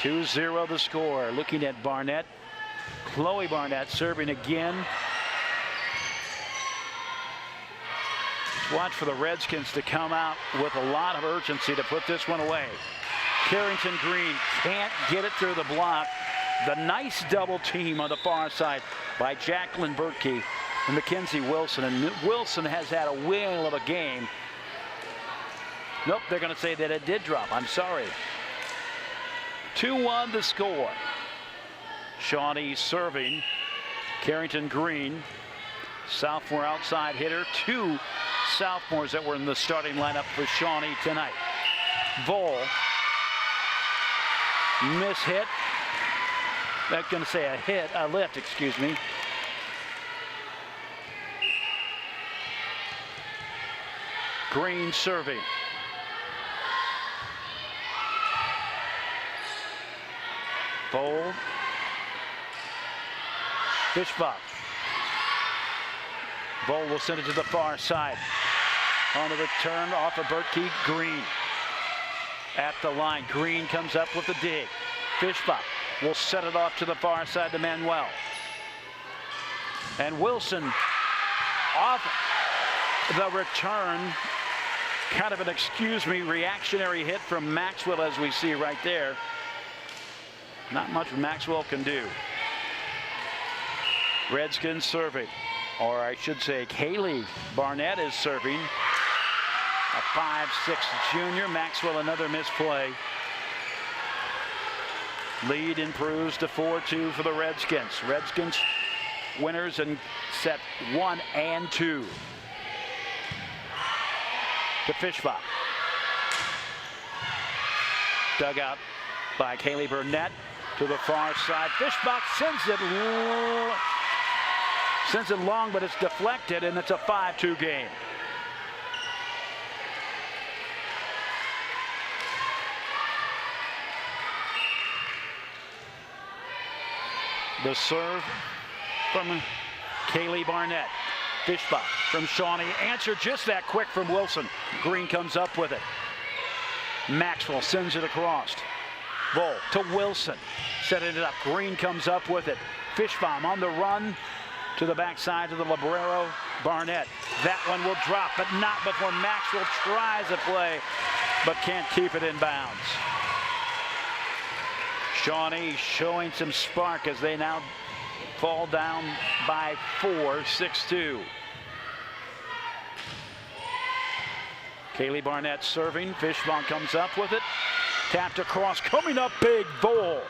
2-0 the score. Looking at Barnett. Chloe Barnett serving again. Watch for the Redskins to come out with a lot of urgency to put this one away. Carrington Green can't get it through the block. The nice double team on the far side by Jacqueline Bertkey and Mackenzie Wilson. And Wilson has had a whale of a game. Nope, they're going to say that it did drop. I'm sorry. 2-1 the score. Shawnee serving. Carrington Green, sophomore outside hitter. Two sophomores that were in the starting lineup for Shawnee tonight. Vol, miss hit. I'm going to say a lift, excuse me. Green serving. Vol. Fischbach. Vol will send it to the far side. On the return off of Bertkey. Green at the line. Green comes up with the dig. Fischbach will set it off to the far side to Manuel. And Wilson off the return. Kind of an, excuse me, reactionary hit from Maxwell, as we see right there. Not much Maxwell can do. Redskins serving, or I should say Kaylee Barnett is serving. A 5'6" junior. Maxwell another misplay. Lead improves to 4-2 for the Redskins. Redskins winners in set 1 and 2. To Fischbach. Dug out by Kaylee Barnett to the far side. Fischbach sends it long, but it's deflected, and it's a 5-2 game. The serve from Kaylee Barnett. Fischbach from Shawnee. Answer just that quick from Wilson. Green comes up with it. Maxwell sends it across. Vol to Wilson. Setting it up. Green comes up with it. Fischbach on the run to the backside to the Librero. Barnett. That one will drop, but not before Maxwell tries a play, but can't keep it in bounds. Shawnee showing some spark as they now fall down by 4, 6-2. Kaylee Barnett serving. Fischbach comes up with it. Tapped across. Coming up big. Vol.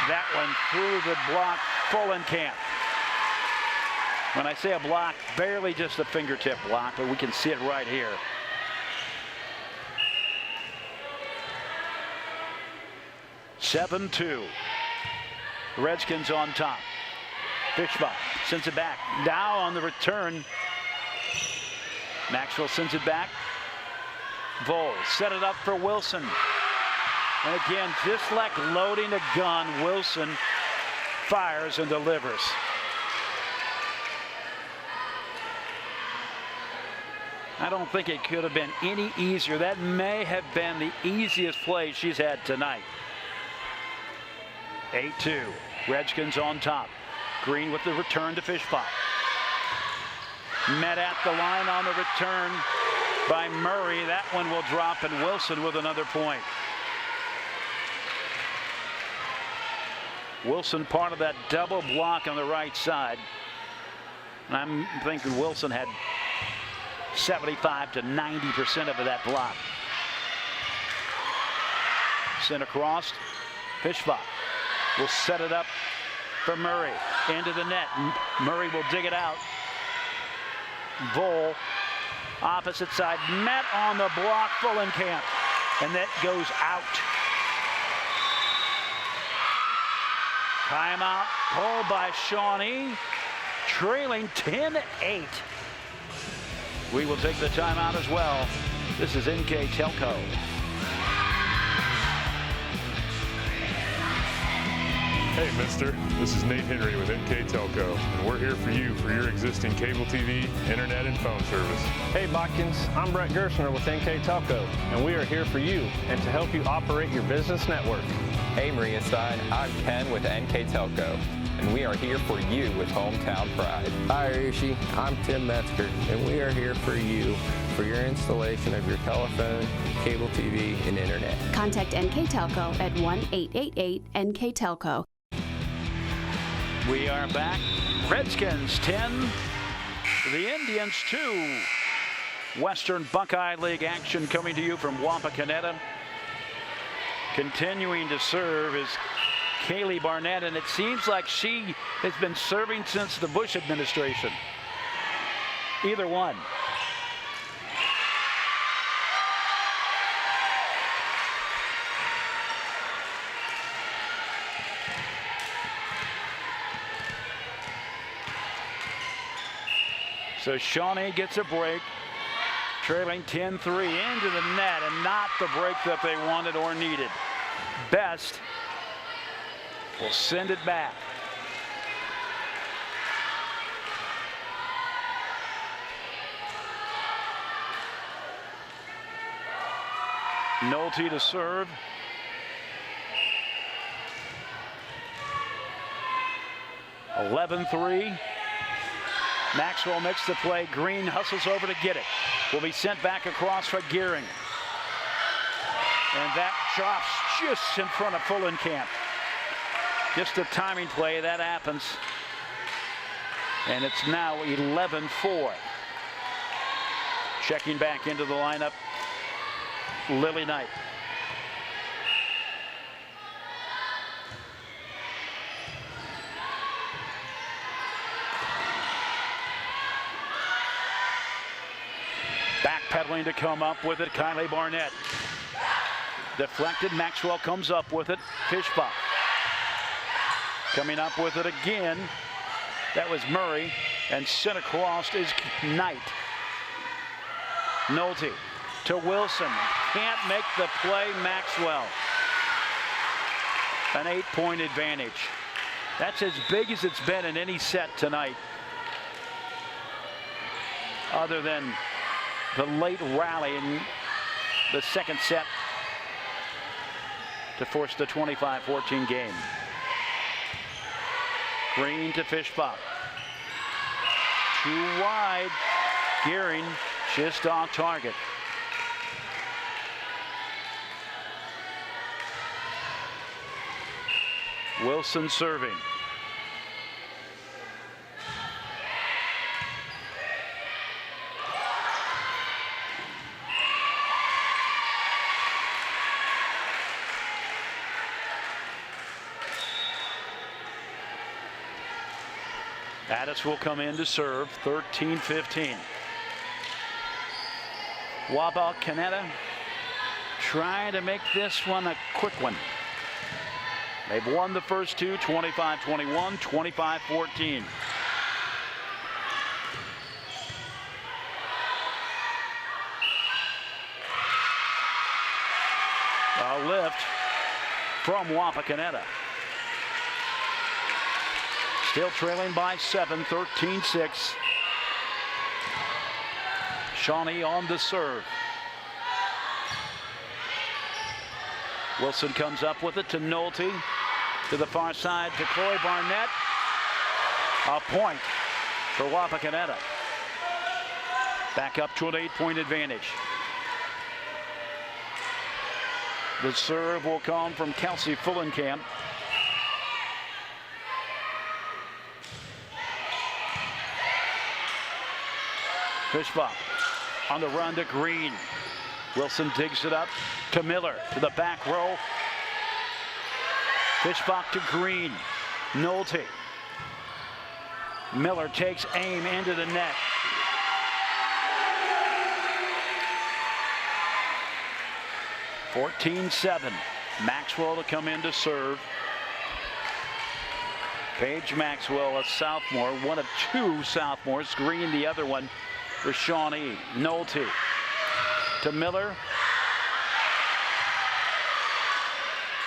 That one through the block. Fullenkamp. When I say a block, barely just a fingertip block, but we can see it right here. 7-2. Redskins on top. Fishbach sends it back. Dow on the return. Maxwell sends it back. Vole set it up for Wilson. And again, just like loading a gun, Wilson fires and delivers. I don't think it could have been any easier. That may have been the easiest play she's had tonight. 8-2. Redskins on top. Green with the return to Fishbach. Met at the line on the return by Murray. That one will drop, and Wilson with another point. Wilson part of that double block on the right side. And I'm thinking Wilson had 75 to 90% of that block. Sent across. Fishbach will set it up for Murray. Into the net. Murray will dig it out. Vole, opposite side, met on the block, Fullenkamp, and that goes out. Timeout called by Shawnee, trailing 10-8. We will take the timeout as well. This is NKTelco. Hey, mister. This is Nate Henry with NKTelco, and we're here for you for your existing cable TV, internet, and phone service. Hey, Botkins. I'm Brett Gershner with NKTelco, and we are here for you and to help you operate your business network. Hey, Maria Stein. I'm Ken with NKTelco, and we are here for you with Hometown Pride. Hi, Rishi. I'm Tim Metzger, and we are here for you for your installation of your telephone, cable TV, and internet. Contact NKTelco at 1-888-NKTelco. We are back. Redskins 10, the Indians 2. Western Buckeye League action coming to you from Wapakoneta. Continuing to serve is Kaylee Barnett, and it seems like she has been serving since the Bush administration. Either one. So Shawnee gets a break, trailing 10-3 into the net, and not the break that they wanted or needed. Best will send it back. Nolte to serve. (11-3). Maxwell makes the play. Green hustles over to get it. Will be sent back across for Gearing. And that drops just in front of Fullenkamp. Just a timing play. That happens. And it's now 11-4. Checking back into the lineup, Lily Knight. Backpedaling to come up with it, Kylie Barnett. Deflected, Maxwell comes up with it. Fishbach coming up with it again. That was Murray, and sent across is Knight. Nolte to Wilson. Can't make the play, Maxwell. An 8-point advantage. That's as big as it's been in any set tonight, other than the late rally in the second set to force the 25-14 game. Green to Fishbach. Too wide. Gearing just off target. Wilson serving. Addis will come in to serve. 13-15. Wapakoneta trying to make this one a quick one. They've won the first two, 25-21, 25-14. A lift from Wapakoneta. Still trailing by 7, 13-6. Shawnee on the serve. Wilson comes up with it to Nolte. To the far side to Chloe Barnett. A point for Wapakoneta. Back up to an 8-point advantage. The serve will come from Kelsey Fullenkamp. Fishbach on the run to Green. Wilson digs it up to Miller to the back row. Fishbach to Green. Nolte. Miller takes aim into the net. (14-7). Maxwell to come in to serve. Paige Maxwell, a sophomore, one of two sophomores. Green, the other one for Shawnee. Nolte to Miller.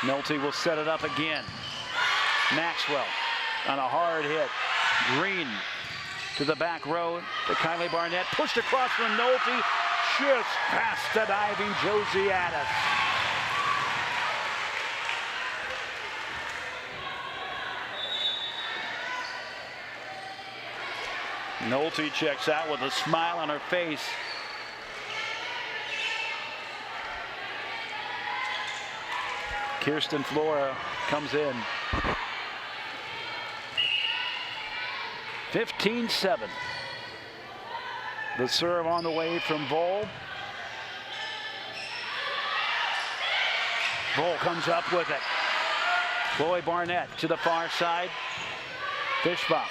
Nolte will set it up again. Maxwell on a hard hit. Green to the back row to Kylie Barnett. Pushed across from Nolte. Just past the diving Josie Addis. Nolte checks out with a smile on her face. Kirsten Flora comes in. 15-7. The serve on the way from Vol. Vol comes up with it. Chloe Barnett to the far side. Fishbach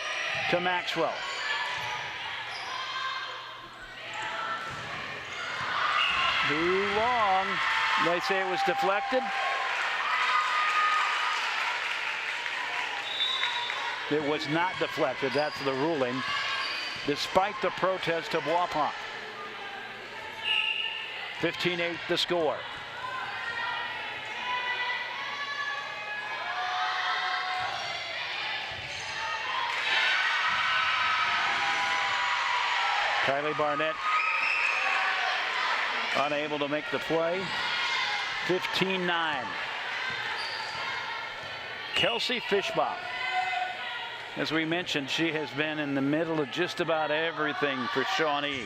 to Maxwell. Too long. They say it was deflected. It was not deflected. That's the ruling, despite the protest of Wapak. 15-8 the score. Kylie Barnett unable to make the play. 15-9. Kelsey Fishbach. As we mentioned, she has been in the middle of just about everything for Shawnee.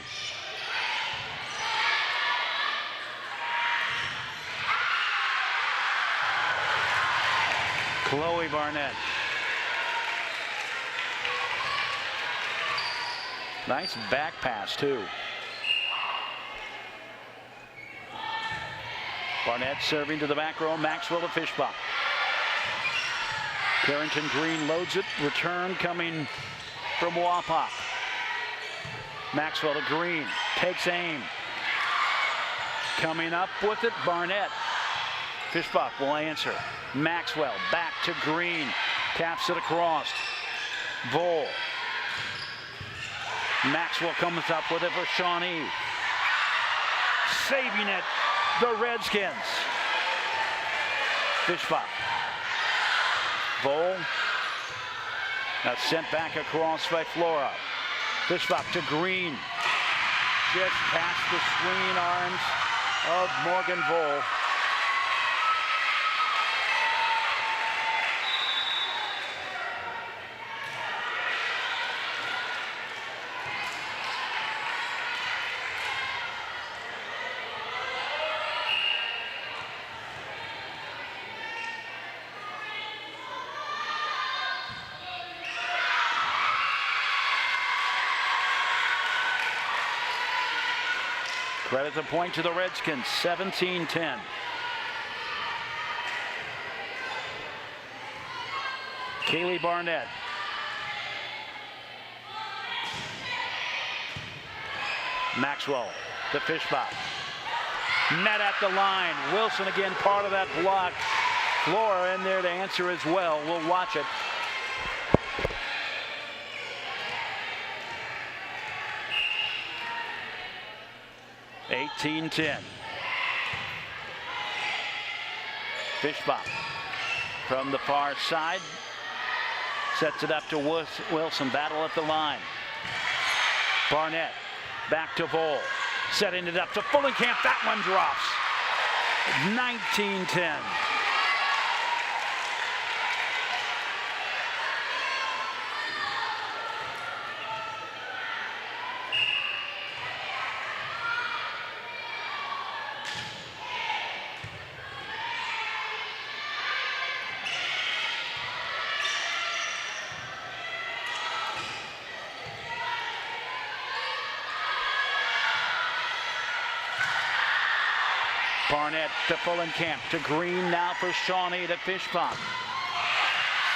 Chloe Barnett. Nice back pass, too. Barnett serving to the back row. Maxwell to Fishbach. Carrington Green loads it. Return coming from Wapak. Maxwell to Green. Takes aim. Coming up with it, Barnett. Fishbach will answer. Maxwell back to Green. Taps it across. Vol. Maxwell comes up with it for Shawnee. Saving it, the Redskins. Fishbach. Vol. That's sent back across by Flora. Fishbach to Green. Just past the swinging arms of Morgan Vol. Credit the point to the Redskins, 17-10. Kaylee Barnett. Maxwell to Fishbach. Net at the line. Wilson again part of that block. Flora in there to answer as well. We'll watch it. (18-10). Fishbach from the far side. Sets it up to Wilson. Battle at the line. Barnett back to Vol. Setting it up to Fullenkamp. That one drops. 19-10. Barnett to Fullenkamp to Green, now for Shawnee to Fishbach.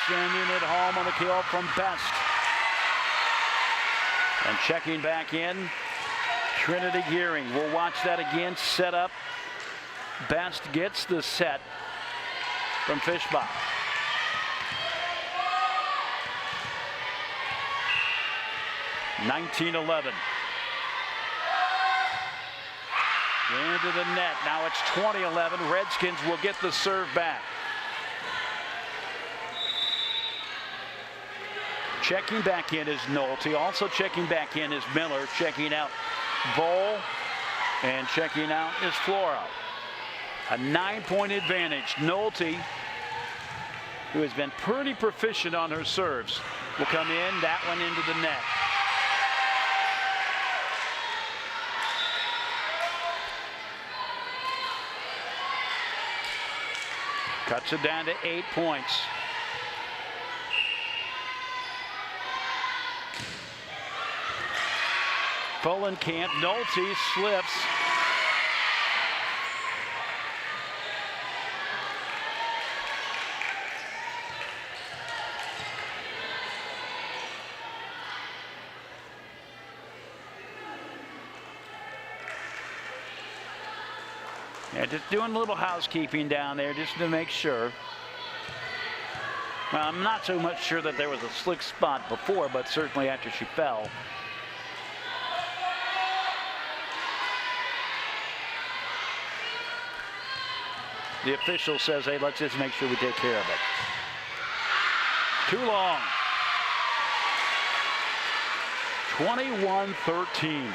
Sending it home on the kill from Best. And checking back in, Trinity Gearing. We'll watch that again. Set up. Best gets the set from Fishbach. (19-11). Into the net. Now it's 20-11. Redskins will get the serve back. Checking back in is Nolte. Also checking back in is Miller. Checking out Vol. And checking out is Flora. A 9-point advantage. Nolte, who has been pretty proficient on her serves, will come in. That one into the net. Cuts it down to 8 points. Fullenkamp, Nolte slips. Yeah, just doing a little housekeeping down there just to make sure. Well, I'm not so much sure that there was a slick spot before, but certainly after she fell. The official says, hey, let's just make sure we take care of it. Too long. 21-13.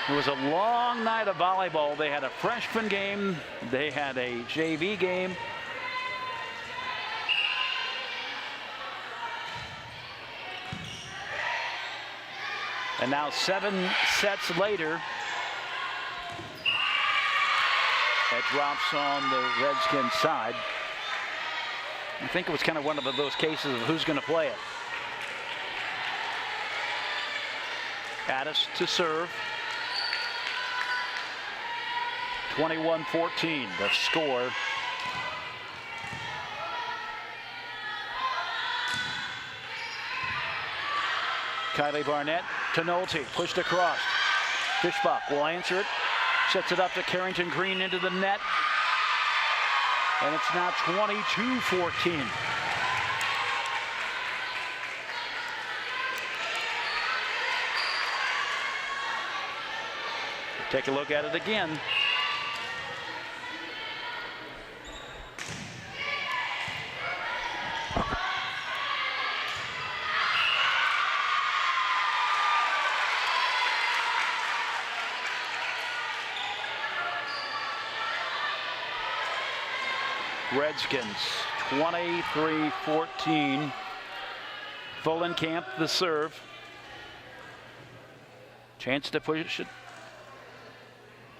It was a long night of volleyball. They had a freshman game. They had a JV game. And now 7 sets later, it drops on the Redskins side. I think it was kind of one of those cases of who's going to play it. Addis to serve. 21-14, the score. Kylie Barnett to Nolte, pushed across. Fishbach will answer it. Sets it up to Carrington Green into the net. And it's now 22-14. Take a look at it again. Redskins 23-14. Fullenkamp the serve. Chance to push it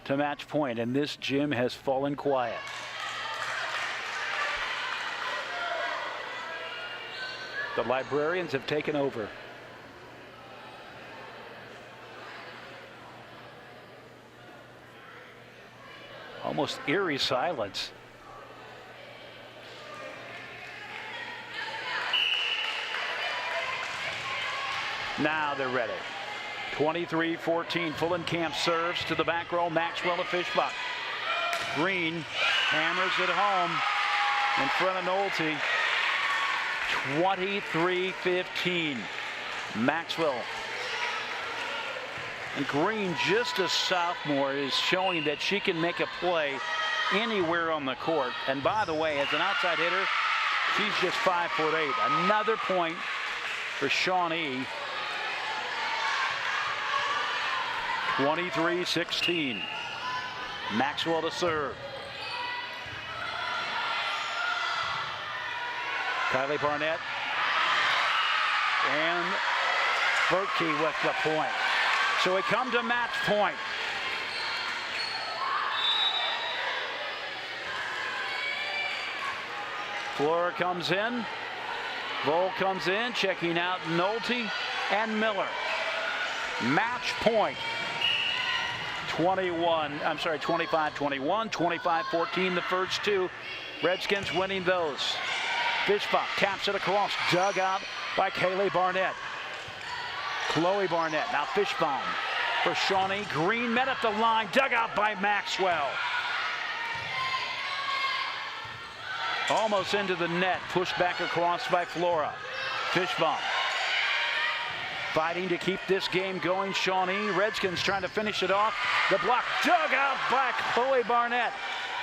to match point, and this gym has fallen quiet. The librarians have taken over. Almost eerie silence. Now they're ready. 23-14. Fullenkamp serves to the back row. Maxwell to Fishbach. Green hammers it home in front of Nolte. 23-15. Maxwell. And Green, just a sophomore, is showing that she can make a play anywhere on the court. And by the way, as an outside hitter, she's just 5'8". Another point for Shawnee. 23-16. Maxwell to serve. Kylie Barnett. And Berkey with the point. So we come to match point. Flora comes in. Vol comes in, checking out Nolte and Miller. Match point. 25-21, 25-14 the first two. Redskins winning those. Fishbach taps it across, dug out by Kaylee Barnett. Chloe Barnett, now Fishbaum for Shawnee. Green met at the line, dug out by Maxwell. Almost into the net, pushed back across by Flora. Fishbaum fighting to keep this game going. Shawnee, Redskins trying to finish it off. The block dug out by Chloe Barnett.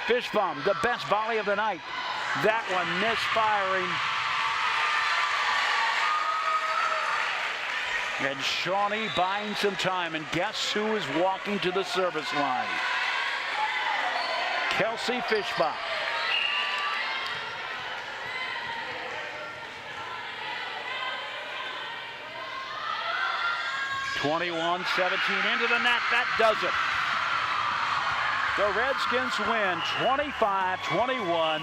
Fishbaum, the best volley of the night. That one misfiring. And Shawnee buying some time, and guess who is walking to the service line? Kelsey Fishbach. (21-17) into the net. That does it. The Redskins win 25-21,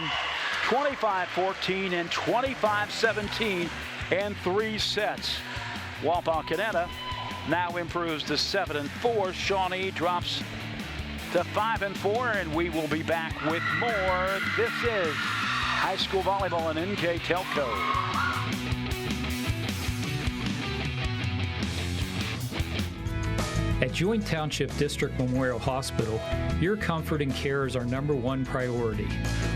25-14, and 25-17 in 3 sets. Wapakoneta now improves to 7-4. Shawnee drops to 5-4, and we will be back with more. This is high school volleyball on NKTelco. At Joint Township District Memorial Hospital, your comfort and care is our #1 priority.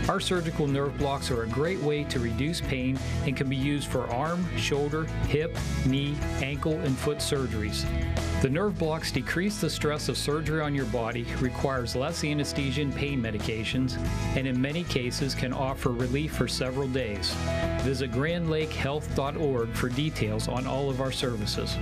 Our surgical nerve blocks are a great way to reduce pain and can be used for arm, shoulder, hip, knee, ankle, and foot surgeries. The nerve blocks decrease the stress of surgery on your body, requires less anesthesia and pain medications, and in many cases can offer relief for several days. Visit grandlakehealth.org for details on all of our services.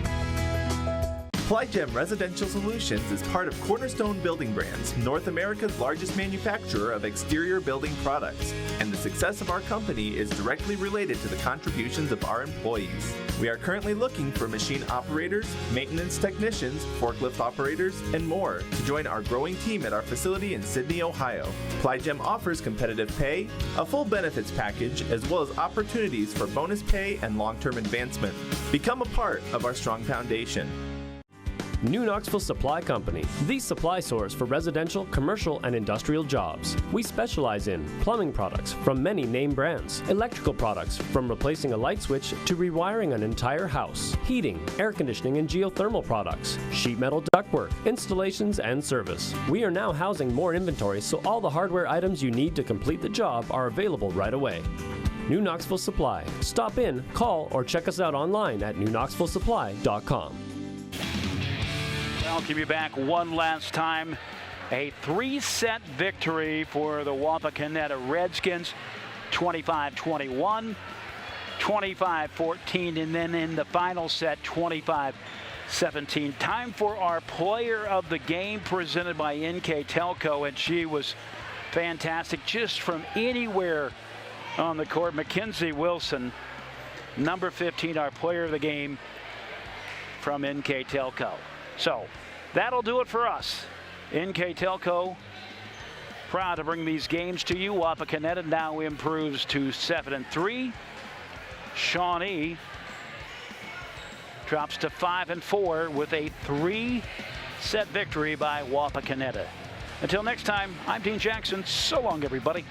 Plygem Residential Solutions is part of Cornerstone Building Brands, North America's largest manufacturer of exterior building products, and the success of our company is directly related to the contributions of our employees. We are currently looking for machine operators, maintenance technicians, forklift operators, and more to join our growing team at our facility in Sydney, Ohio. Plygem offers competitive pay, a full benefits package, as well as opportunities for bonus pay and long-term advancement. Become a part of our strong foundation. New Knoxville Supply Company, the supply source for residential, commercial, and industrial jobs. We specialize in plumbing products from many name brands, electrical products from replacing a light switch to rewiring an entire house, heating, air conditioning, and geothermal products, sheet metal ductwork, installations, and service. We are now housing more inventory, so all the hardware items you need to complete the job are available right away. New Knoxville Supply. Stop in, call, or check us out online at newknoxvillesupply.com. I'll give you back one last time. A 3-set victory for the Wapakoneta Redskins. 25-21, 25-14, and then in the final set, 25-17. Time for our player of the game presented by NKTelco, and she was fantastic just from anywhere on the court. Mackenzie Wilson, number 15, our player of the game from NKTelco. So that'll do it for us. NKTelco, proud to bring these games to you. Wapakoneta now improves to 7-3. Shawnee drops to 5-4 with a 3-set victory by Wapakoneta. Until next time, I'm Dean Jackson. So long, everybody.